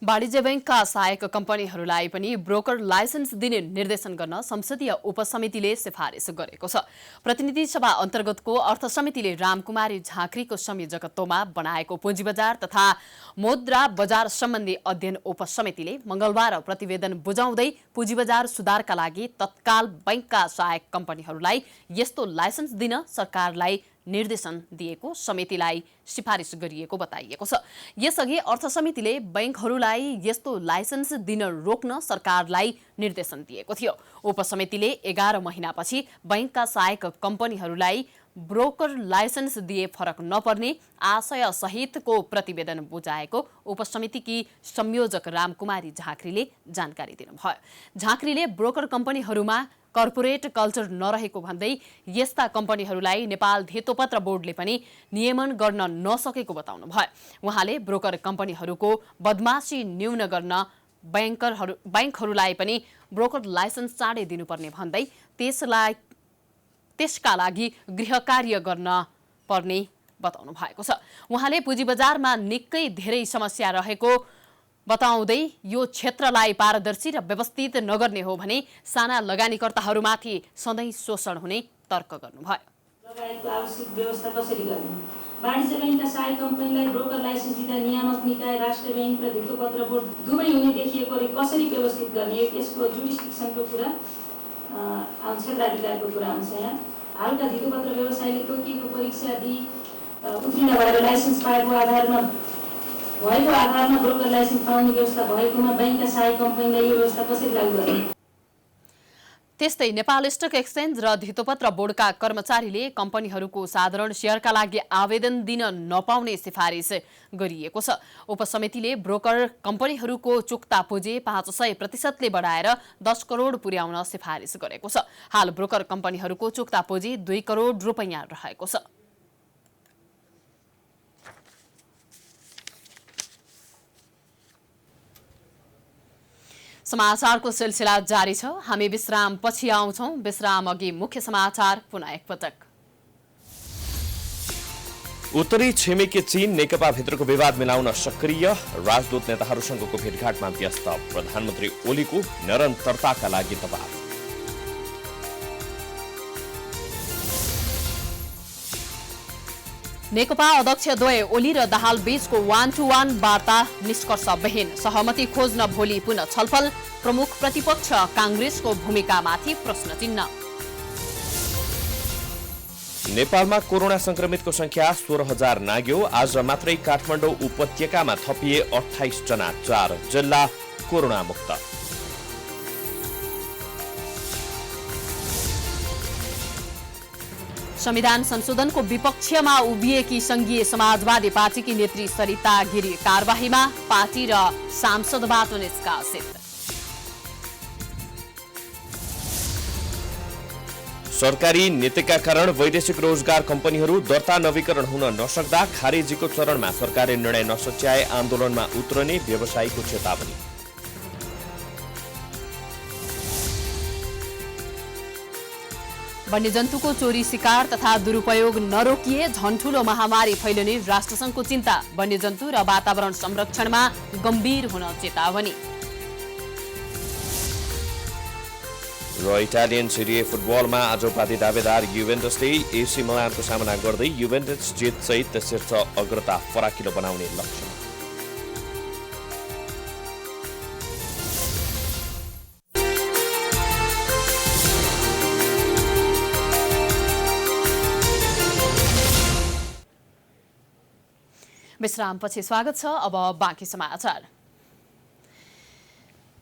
A: वाणिज्य बैंकका सहायक कम्पनीहरूलाई पनि ब्रोकर लाइसेन्स दिने निर्देशन गर्न संसदीय उपसमितिले सिफारिस गरेको छ। प्रतिनिधि सभा अन्तर्गतको अर्थ समितिले रामकुमारी झाँक्रीको संयोजकत्वमा बनाएको पुँजी बजार तथा मुद्रा बजार सम्बन्धी अध्ययन उपसमितिले मंगलबार प्रतिवेदन बुझाउँदै पुँजी बजार सुधारका लागि तत्काल बैंकका सहायक कम्पनीहरूलाई यस्तो लाइसेन्स दिन सरकारलाई निर्देशन दिएको समितिलाई सिफारिस गरिएको बताइएको छ। यसअघि अर्थ समितिले बैंकहरूलाई यस्तो लाइसेन्स दिन रोक्न सरकारलाई निर्देशन दिएको थियो। उपसमितिले 11 महिनापछि बैंकका सहायक कम्पनीहरूलाई ब्रोकर लाइसेन्स दिए फरक नपर्ने आशय सहितको प्रतिवेदन बुझाएको उपसमितिकी संयोजक रामकुमारी झाँक्रीले जानकारी दिनुभयो। झाँक्रीले ब्रोकर कम्पनीहरूमा कर्पोरेट कल्चर नरहेको भन्दै यस्ता कम्पनीहरूलाई नेपाल धितोपत्र बोर्डले पनि नियमन गर्न नसकेको बताउनु भयो। उहाँले ब्रोकर कम्पनीहरूको बदमाशी न्यून गर्न बैंकहरूलाई पनि ब्रोकर लाइसेन्स चाँडै दिनुपर्ने भन्दै त्यसका लागि गृह कार्य गर्न पर्ने बताउनु भएको छ। उहाँले पुँजी बजारमा निकै धेरै समस्या रहेको बताउँदै यो क्षेत्रलाई पारदर्शी र व्यवस्थित नगर्ने हो भने साना लगानीकर्ताहरूमाथि सधैँ शोषण हुने तर्क गर्नुभयो।
S: लगायतको आवश्यक व्यवस्था कसरी गर्ने, वाणिज्य बैंकका सहायक कम्पनीलाई ब्रोकर लाइसेन्स दिँदा नियामक निकाय, राष्ट्र बैंक र धितोपत्र बोर्ड दुवै हुने देखिएकोले कसरी व्यवस्थित गर्ने, यसको जुडिस्डिक्सनको कुरा क्षेत्राधिकारको कुरा आउँछ। यहाँ हालका धितोपत्र व्यवसायले तोकिएको परीक्षा दिई उत्तीर्ण भएर लाइसेन्स पाएको आधारमा ब्रोकर लाइसेन्स पाउने व्यवस्था भएकोमा बैंकका सहायक कम्पनीलाई यो व्यवस्था कसरी लागू गर्ने।
A: त्यस्तै नेपाल स्टक एक्सचेन्ज र धितोपत्र बोर्डका कर्मचारीले कम्पनीहरूको साधारण शेयरका लागि आवेदन दिन नपाउने सिफारिस गरिएको छ। उपसमितिले ब्रोकर कम्पनीहरूको चुक्ता पुँजी 500% बढाएर 10 करोड पुर्याउन सिफारिस गरेको छ। हाल ब्रोकर कम्पनीहरूको चुक्ता पुँजी 2 करोड रुपैयाँ रहेको छ। समाचारको सिलसिला जारी छ। हामी विश्राम पछि आउँछौं। विश्राम अघि मुख्य समाचार पुनः एकपटक।
B: उत्तरी छिमेकी चीन नेकपा भित्रको विवाद मिलाउन सक्रिय, राजदूत नेताहरूसँगको भेटघाटमा व्यस्त, प्रधानमन्त्री ओलीको निरन्तरताका लागि दबाव।
A: नेकपा अध्यक्षद्वय ओली र दाहाल बीचको 1-to-1 वार्ता निष्कर्षविहीन, सहमति खोज्न भोलि पुनः छलफल, प्रमुख प्रतिपक्ष कांग्रेसको भूमिकामाथि प्रश्न चिन्ह।
B: नेपालमा कोरोना संक्रमितको संख्या 16,000 नाग्यो। आज मात्रै काठमाडौँ उपत्यकामा थपिए 28 जना, 4 जिल्ला कोरोना मुक्त।
A: संविधान संशोधनको विपक्षमा उभिएकी संघीय समाजवादी पार्टीकी नेत्री सरिता गिरी कारबाहीमा, पार्टी र सांसदबाट निष्कासित।
B: सरकारी नीतिका कारण वैदेशिक रोजगार कम्पनीहरू दर्ता नवीकरण हुन नसक्दा खारेजीको चरणमा सरकारले निर्णय नसच्याए आन्दोलनमा उत्रने व्यवसायीको चेतावनी।
A: वन्यजन्तुको चोरी शिकार तथा दुरुपयोग नरोकिए झन् ठूलो महामारी फैलिने राष्ट्रसङ्घको चिन्ता, वन्यजन्तु र वातावरण संरक्षणमा गम्भीर हुन चेतावनी।
B: र इटालियन सिरिए फुटबलमा आज उपाधि दावेदार युभेन्टसले एसी मिलानको सामना गर्दै युभेन्टस जितसहित शीर्ष अग्रता फराकिलो बनाउने लक्ष्य।
A: विश्रामपछि स्वागत छ। अब बाँकी समाचार।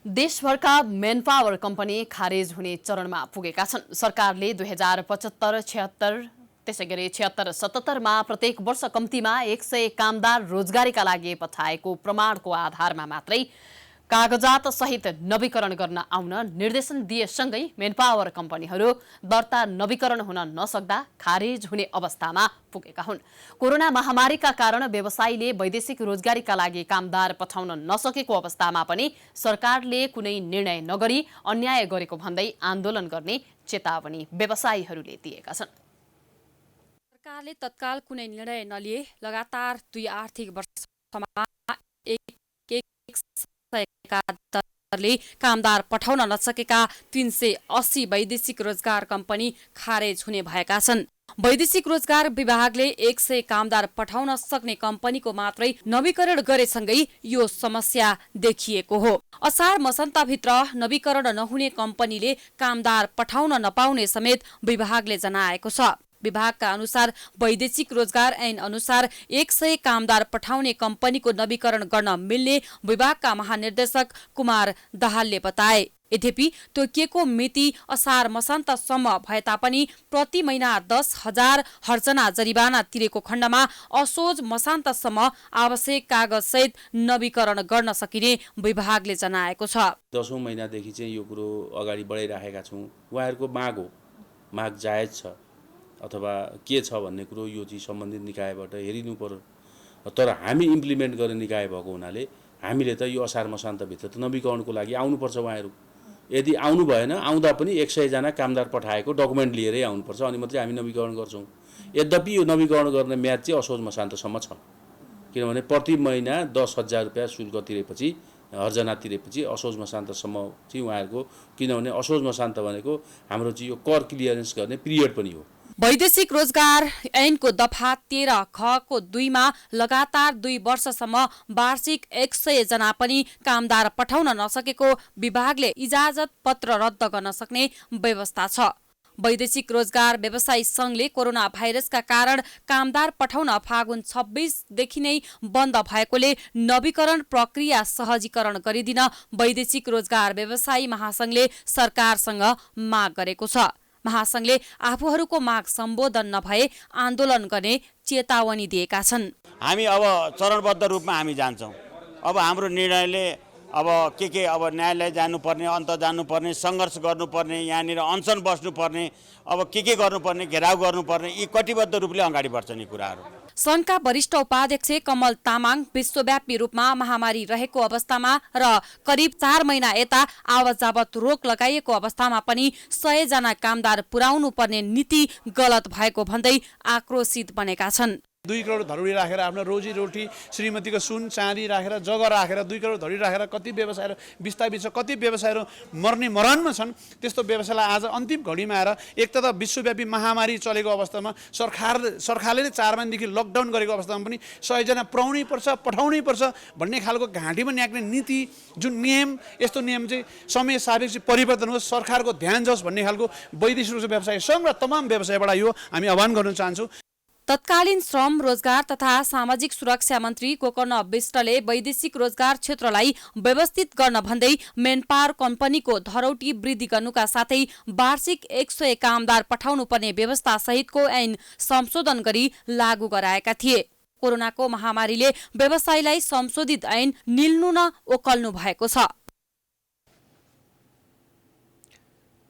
A: देशभरका मेनपावर कम्पनी खारेज हुने चरणमा पुगेका छन्। सरकारले 2075-76 त्यसैगरी 76-77 मा प्रत्येक वर्ष कम्तीमा 100 कामदार रोजगारीका लागि पठाएको प्रमाणको आधारमा मात्रै कागजात सहित नवीकरण गर्न आउन निर्देशन दिएसँगै मेनपावर कम्पनीहरू दर्ता नवीकरण हुन नसक्दा खारेज हुने अवस्थामा पुगेका हुन्। कोरोना महामारीका कारण व्यवसायीले वैदेशिक रोजगारीका लागि कामदार पठाउन नसकेको अवस्थामा पनि सरकारले कुनै निर्णय नगरी अन्याय गरेको भन्दै आन्दोलन गर्ने चेतावनी व्यवसायीहरूले दिएका छन्।
K: सरकारले तत्काल कुनै निर्णय नलिए लगातार 2 आर्थिक वर्षमा सरकारले कामदार पठाउन नसकेका 380 वैदेशिक रोजगार कम्पनी खारेज हुने भएका छन्। वैदेशिक रोजगार विभागले 100 कामदार पठाउन सक्ने कम्पनीको मात्रै नवीकरण गरेसँगै यो समस्या देखिएको हो। असार मसन्तभित्र नवीकरण नहुने कम्पनीले कामदार पठाउन नपाउने समेत विभागले जनाएको छ। विभागका अनुसार वैदेशिक रोजगार ऐन अनुसार 100 कामदार पठाउने कम्पनीको नवीकरण गर्न मिल्ने विभागका महानिर्देशक कुमार दाहालले बताए। यद्यपि तोकिएको मिति असार मसान्तसम्म भए तापनि प्रति महिना 10,000 हर्जना जरिवाना तिरेको खण्डमा असोज मसान्तसम्म आवश्यक कागजसहित नवीकरण गर्न सकिने विभागले जनाएको छ।
T: 10औं महिनादेखि चाहिँ यो कुरो अगाडि बढाइराखेका छौँ। उहाँहरूको माग जायज छ अथवा के छ भन्ने कुरो यो चाहिँ सम्बन्धित निकायबाट हेरिनु पर्यो। तर हामी इम्प्लिमेन्ट गर्ने निकाय भएको हुनाले हामीले त यो असार मसान्तभित्र त नवीकरणको लागि आउनुपर्छ। उहाँहरू यदि आउनु भएन, आउँदा पनि 100 जना कामदार पठाएको डकुमेन्ट लिएरै आउनुपर्छ, अनि मात्रै हामी नवीकरण गर्छौँ। यद्यपि यो नवीकरण गर्ने म्याद चाहिँ असोज मसान्तसम्म छ, किनभने प्रति महिना 10,000 रुपियाँ शुल्क तिरेपछि हर्जना तिरेपछि असोज मसान्तसम्म चाहिँ उहाँहरूको, किनभने असोज मसान्त भनेको हाम्रो चाहिँ यो कर क्लियरेन्स गर्ने पिरियड पनि हो।
K: वैदेशिक रोजगार ऐनको दफा 13 ख को 2 मा लगातार 2 वर्षसम्म वार्षिक 100 जना पनि कामदार पठाउन नसकेको विभागले इजाजत पत्र रद्द गर्न सक्ने व्यवस्था छ। वैदेशिक रोजगार व्यवसायी संघले कोरोना भाइरसका कारण कामदार पठाउन फागुन 26 देखि नै बन्द भएकोले नवीकरण प्रक्रिया सहजीकरण गरिदिन वैदेशिक रोजगार व्यवसायी महासंघले सरकारसँग माग गरेको छ। महासंघले आफूहरूको माग सम्बोधन नभए आन्दोलन गर्ने चेतावनी दिएका छन्।
U: हामी अब चरणबद्ध रूपमा हामी जान्छौँ। अब हाम्रो निर्णयले अब के अब न्यायालय जानुपर्ने, अन्त जानुपर्ने, सङ्घर्ष गर्नुपर्ने, यहाँनिर अनसन बस्नुपर्ने, अब के गर्नुपर्ने, घेराउ गर्नुपर्ने, यी कटिबद्ध रूपले अगाडि बढ्छन् यी कुराहरू।
K: संघका वरिष्ठ उपाध्यक्ष कमल तामाङ विश्वव्यापी रूपमा महामारी रहेको अवस्थामा र करिब 4 महिना यता आवत जावत रोक लगाइएको अवस्थामा पनि 100 जना कामदार पुर्याउनु पर्ने नीति गलत भएको भन्दै आक्रोशित बनेका छन्।
V: 2 करोड धरुडी राखेर आफ्नो रोजीरोटी, श्रीमतीको सुन चाँदी राखेर, जग्गा राखेर 2 करोड धरुडी राखेर कति व्यवसायहरू विस्थापित छ, कति व्यवसायहरू मर्ने मरणमा छन्। त्यस्तो व्यवसायलाई आज अन्तिम घडीमा आएर एक त विश्वव्यापी महामारी चलेको अवस्थामा सरकारले नै 4 महिनादेखि लकडाउन गरेको अवस्थामा पनि 100 जना पुर्याउनै पर्छ, पठाउनै पर्छ भन्ने खालको घाँटीमा न्याक्ने नीति, जुन नियम, यस्तो नियम चाहिँ समय सापेक्ष परिवर्तन होस्, सरकारको ध्यान जाओस् भन्ने खालको वैदेशिक व्यवसाय सङ्घ र तमाम व्यवसायबाट यो हामी आह्वान गर्न चाहन्छौँ।
K: तत्कालीन श्रम, रोजगार तथा सामाजिक सुरक्षा मन्त्री गोकर्ण विष्टले वैदेशिक रोजगार क्षेत्रलाई व्यवस्थित गर्न भन्दै मेनपावर कम्पनीको धरौटी वृद्धि गर्नुका साथै वार्षिक 100 कामदार पठाउनु पर्ने व्यवस्था सहितको ऐन संशोधन गरी लागू गराएका थिए। कोरोनाको महामारीले व्यवसायीलाई संशोधित ऐन निल्नु न ओकल्नु भएको छ।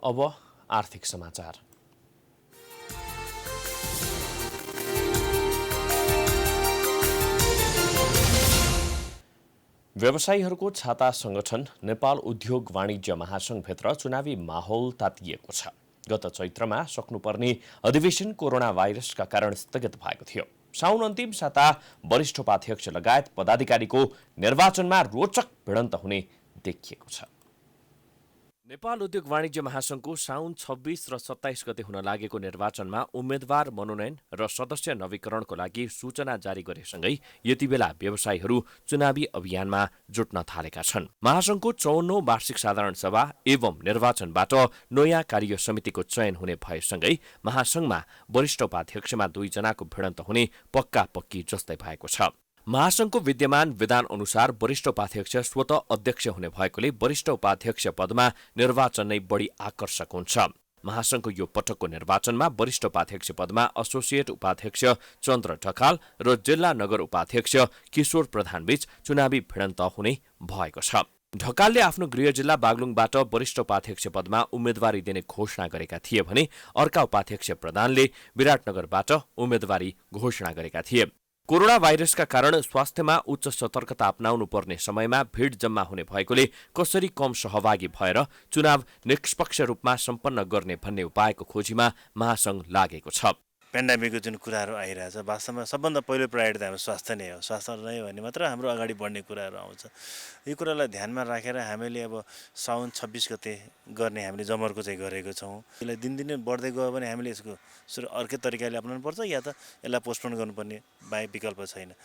B: अब आर्थिक समाचार। व्यवसायीहरूको छाता संगठन नेपाल उद्योग वाणिज्य महासंघभित्र चुनावी माहौल तातिएको छ। गत चैत्रमा सक्नुपर्ने अधिवेशन कोरोना भाइरसका कारण स्थगित भएको थियो। साउन अन्तिम साता वरिष्ठ उपाध्यक्ष लगायत पदाधिकारीको निर्वाचनमा रोचक भिडन्त हुने देखिएको छ। नेपाल उद्योग वाणिज्य महासंघको साउन 26 र 27 गते हुन लागेको निर्वाचनमा उम्मेद्वार मनोनयन र सदस्य नवीकरणको लागि सूचना जारी गरेसँगै यति बेला व्यवसायीहरू चुनावी अभियानमा जुट्न थालेका छन्। महासंघको 54औं वार्षिक साधारण सभा एवं निर्वाचनबाट नयाँ कार्य समितिको चयन हुने भएसँगै महासंघमा वरिष्ठ उपाध्यक्षमा 2 जनाको भिडन्त हुने पक्का पक्की जस्तै भएको छ। महासंघको विद्यमान विधान अनुसार वरिष्ठ उपाध्यक्ष स्वतः अध्यक्ष हुने भएकोले वरिष्ठ उपाध्यक्ष पदमा निर्वाचन नै बढी आकर्षक हुन्छ। महासंघको यो पटकको निर्वाचनमा वरिष्ठ उपाध्यक्ष पदमा एसोसिएट उपाध्यक्ष चन्द्र ढकाल र जिल्ला नगर उपाध्यक्ष किशोर प्रधानबीच चुनावी भिडन्त हुने भएको छ। ढकालले आफ्नो गृह जिल्ला बागलुङबाट वरिष्ठ उपाध्यक्ष पदमा उम्मेदवारी दिने घोषणा गरेका थिए भने अर्का उपाध्यक्ष प्रधानले विराटनगरबाट उम्मेदवारी घोषणा गरेका थिए। कोरोना भाइरसका कारण स्वास्थ्यमा उच्च सतर्कता अपनाउनु पर्ने समयमा भीड़ जम्मा हुने भएकोले कसरी कम सहभागी भएर चुनाव निष्पक्ष रूपमा सम्पन्न गर्ने भन्ने उपायको खोजीमा महासंघ लागेको छ।
W: पेन्डेमिकको जुन कुराहरू आइरहेछ, वास्तवमा सबभन्दा पहिलो प्रायोरिटी त हाम्रो स्वास्थ्य नै हो। स्वास्थ्य नै हो भने मात्र हाम्रो अगाडि बढ्ने कुराहरू आउँछ। यो कुरालाई ध्यानमा राखेर हामीले अब साउन 26 गते गर्ने हामीले जमर्को चाहिँ गरेको छौँ। यसलाई दिनदिनै बढ्दै गयो भने हामीले यसको अर्कै तरिकाले अपनाउनु पर्छ या त यसलाई पोस्टपोन गर्नुपर्ने बाहेक विकल्प छैन।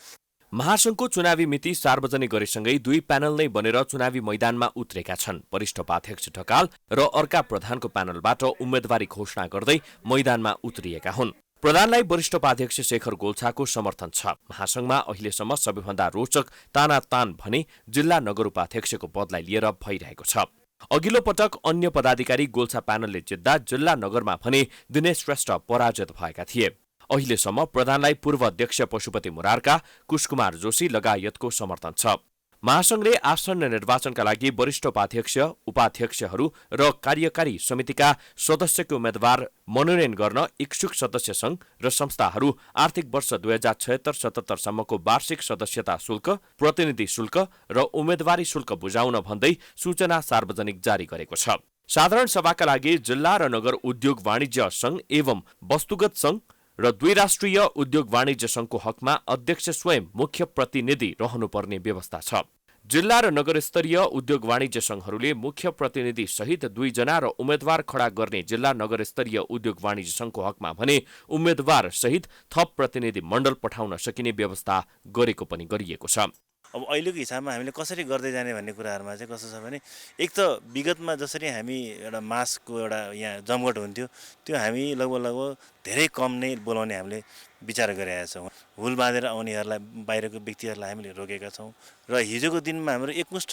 B: महासंघको चुनावी मिति सार्वजनिक गरेसँगै 2 प्यानल नै बनेर चुनावी मैदानमा उत्रेका छन्। वरिष्ठ उपाध्यक्ष ढकाल र अर्का प्रधानको प्यानलबाट उम्मेदवारी घोषणा गर्दै मैदानमा उत्रिएका हुन्। प्रधानलाई वरिष्ठ उपाध्यक्ष शेखर गोल्छाको समर्थन छ। महासंघमा अहिलेसम्म सबैभन्दा रोचक तानातान भने जिल्ला नगर उपाध्यक्षको पदलाई लिएर भइरहेको छ। अघिल्लो पटक अन्य पदाधिकारी गोल्छा प्यानलले जित्दा जिल्ला नगरमा भने दिनेश श्रेष्ठ पराजित भएका थिए। अहिलेसम्म प्रधानलाई पूर्व अध्यक्ष पशुपति मुरारका, कुशकुमार जोशी लगायतको समर्थन छ। महासंघले आसन्न निर्वाचनका लागि वरिष्ठ उपाध्यक्ष, उपाध्यक्षहरू र कार्यकारी समितिका सदस्यको उम्मेद्वार मनोनयन गर्न इच्छुक सदस्य संघ र संस्थाहरू आर्थिक वर्ष 2076-77 सम्मको वार्षिक सदस्यता शुल्क, प्रतिनिधि शुल्क र उम्मेदवारी शुल्क बुझाउन भन्दै सूचना सार्वजनिक जारी गरेको छ। साधारण सभाका लागि जिल्ला र नगर उद्योग वाणिज्य संघ एवं वस्तुगत संघ र द्विराष्ट्रिय उद्योग वाणिज्य सङ्घको हकमा अध्यक्ष स्वयं मुख्य प्रतिनिधि रहनुपर्ने व्यवस्था छ। जिल्ला र नगर स्तरीय उद्योग वाणिज्य सङ्घहरूले मुख्य प्रतिनिधि सहित 2 जना र उम्मेद्वार खडा गर्ने जिल्ला नगर स्तरीय उद्योग वाणिज्य सङ्घको हकमा भने उम्मेद्वार सहित थप प्रतिनिधि मण्डल पठाउन सकिने व्यवस्था गरेको पनि गरिएको छ।
W: अब अहिलेको हिसाबमा हामीले कसरी गर्दै जाने भन्ने कुराहरूमा चाहिँ कस्तो छ भने एक त विगतमा जसरी हामी एउटा मासको एउटा यहाँ जमघट हुन्थ्यो त्यो हामी लगभग धेरै कम नै बोलाउने हामीले विचार गरिरहेका छौँ। हुल बाँधेर आउनेहरूलाई बाहिरको व्यक्तिहरूलाई हामीले रोकेका छौँ र हिजोको दिनमा हाम्रो एकमुष्ट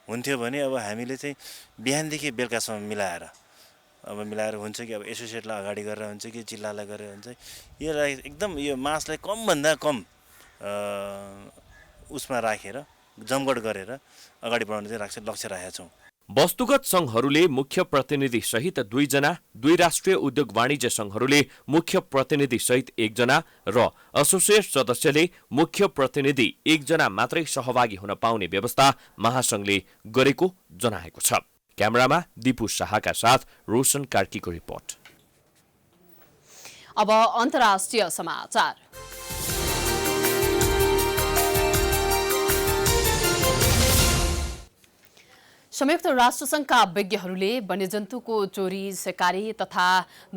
W: हुन्थ्यो भने अब हामीले चाहिँ बिहानदेखि बेलुकासम्म मिलाएर हुन्छ कि अब एसोसिएटलाई अगाडि गरेर हुन्छ कि जिल्लालाई गरेर हुन्छ। यसलाई एकदम यो मासलाई कमभन्दा कम उसमा राखेर जमघट गरेर अगाडि बढाउन चाहिँ लक्ष्य राखेका छौँ।
B: वस्तुगत सङ्घहरूले मुख्य प्रतिनिधि सहित 2 जना, द्विराष्ट्रिय उद्योग वाणिज्य सङ्घहरूले मुख्य प्रतिनिधि सहित 1 जना र एसोसिएट सदस्यले मुख्य प्रतिनिधि 1 जना मात्रै सहभागी हुन पाउने व्यवस्था महासङ्घले गरेको जनाएको छ। क्यामेरामा दिपु शाहका साथ रोशन कार्कीको रिपोर्ट।
A: अब अन्तर्राष्ट्रिय समाचार। संयुक्त राष्ट्रसङ्घका विज्ञहरूले वन्यजन्तुको चोरी, शिकारी तथा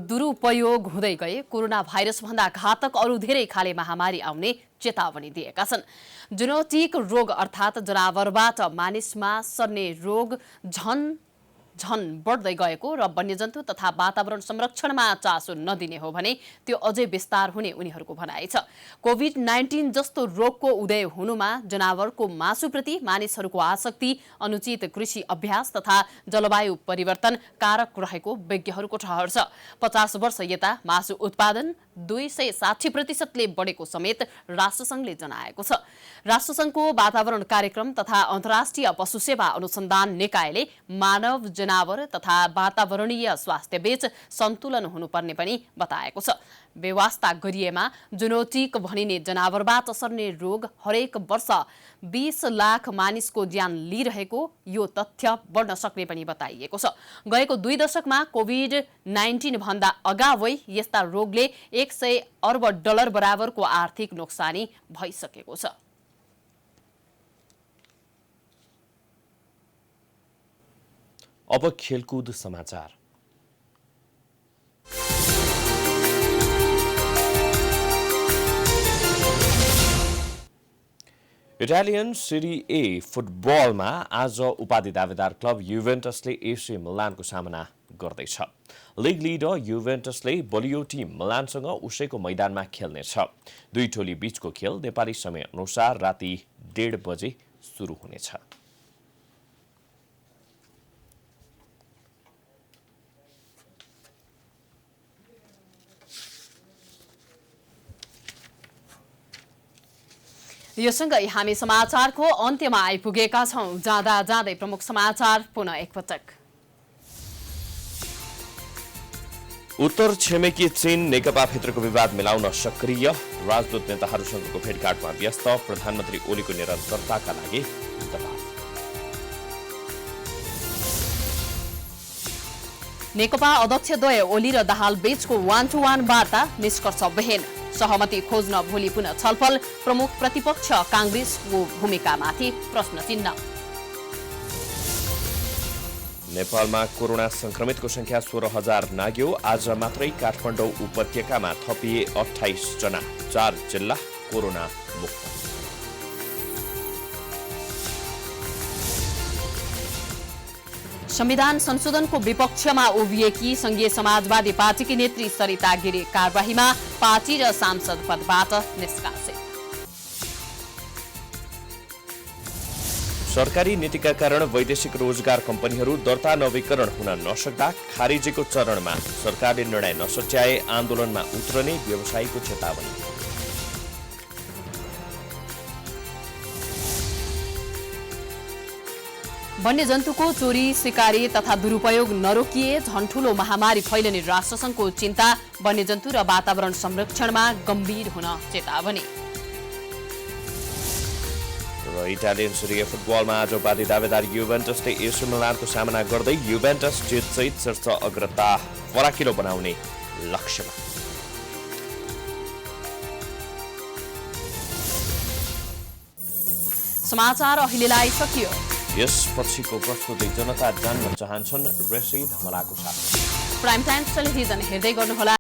A: दुरुपयोग हुँदै गए कोरोना भाइरसभन्दा घातक अरू धेरै खाले महामारी आउने चेतावनी दिएका छन्। जुनोटिक रोग अर्थात् जनावरबाट मानिसमा सर्ने रोग झन बढ्दै गएको र वन्यजन्तु तथा वातावरण संरक्षणमा चासो नदिने हो भने त्यो अझै विस्तार हुने उनीहरूको भनाइ छ। कोभिड-19 जस्तो रोगको उदय हुनुमा जनावरको मासुप्रति मानिसहरूको आसक्ति, अनुचित कृषि अभ्यास तथा जलवायु परिवर्तन कारक रहेको विज्ञहरूको ठहर छ। 50 वर्ष यता मासु उत्पादन 260% बढेको समेत राष्ट्रसङ्घले जनाएको छ। राष्ट्रसङ्घको वातावरण कार्यक्रम तथा अन्तर्राष्ट्रिय पशु सेवा अनुसन्धान निकायले मानव, जनावर तथा वातावरणीय स्वास्थ्यबीच सन्तुलन हुनुपर्ने पनि बताएको छ। व्यवस्था गरिएमा जुनोटिक भनिने जनावरबाट सर्ने रोग हरेक वर्ष 20 लाख मानिसको ज्यान लिइरहेको यो तथ्य बढ्न सक्ने पनि बताइएको छ। गएको 2 दशकमा कोभिड-19 भन्दा अगावै यस्ता रोगले $100 अर्ब बराबरको आर्थिक नोक्सानी भइसकेको छ।
B: अब खेलकुद समाचार। इटालियन सेरी ए फुटबलमा आज उपाधि दावेदार क्लब युभेन्टसले एसी मिलानको सामना गर्दैछ। लिग लिडर युभेन्टसले बलियो टिम मिलानसँग उसैको मैदानमा खेल्नेछ। 2 टोली बीचको खेल नेपाली समय अनुसार राति 1:30 बजे सुरु हुनेछ।
A: यो सँगै हामी समाचारको अन्त्यमा आइपुगेका छौं। जाँदा जाँदै प्रमुख समाचार पुनः एकपटक।
B: उत्तर छिमेकी चीन नेकपाभित्रको विवाद मिलाउन सक्रिय, राजदूत नेताहरूसँगको भेटघाटमा व्यस्त, प्रधानमन्त्री ओलीको निरन्तरताका लागि दबाव।
A: नेकपा अध्यक्षद्वय ओली र दाहाल बीचको 1-to-1 वार्ता निष्कर्षविहीन, सहमति खोज्न भोलि पुनः छलफल, प्रमुख प्रतिपक्ष कांग्रेसको भूमिकामाथि प्रश्न चिन्ह।
B: नेपालमा कोरोना संक्रमितको संख्या 16,000 नाग्यो। आज मात्रै काठमाडौँ उपत्यकामा थपिए 28 जना, 4 जिल्ला कोरोना मुक्त।
A: संविधान संशोधनको विपक्षमा उभिएकी संघीय समाजवादी पार्टीकी नेत्री सरिता गिरी कारबाहीमा, पार्टी र सांसद पदबाट निष्कासित।
B: सरकारी नीतिका कारण वैदेशिक रोजगार कम्पनीहरू दर्ता नवीकरण हुन नसक्दा खारिजीको चरणमा, सरकारले निर्णय नसच्याए आन्दोलनमा उत्रने व्यवसायीको चेतावनी।
A: वन्यजन्तुको चोरी, शिकारी तथा दुरुपयोग नरोकिए झन् ठूलो महामारी फैलने राष्ट्रसङ्घको चिन्ता, वन्यजन्तु र वातावरण संरक्षणमा गम्भीर हुन चेतावनी।
B: र इटालियन सेरी ए फुटबलमा आज उपाधि दावेदार युभेन्टसले एसी मिलानको सामना गर्दै युभेन्टस जितसहित शीर्ष अग्रता फराकिलो बनाउने लक्ष्यमा।
A: समाचार अहिलेलाई सकियो।
B: यसपछिको प्रस्तुति जनता जान्न चाहन्छन् रसिद हमलाको साथ।
A: प्राइम टाइम्स टेलिभिजन हेर्दै गर्नुहोला।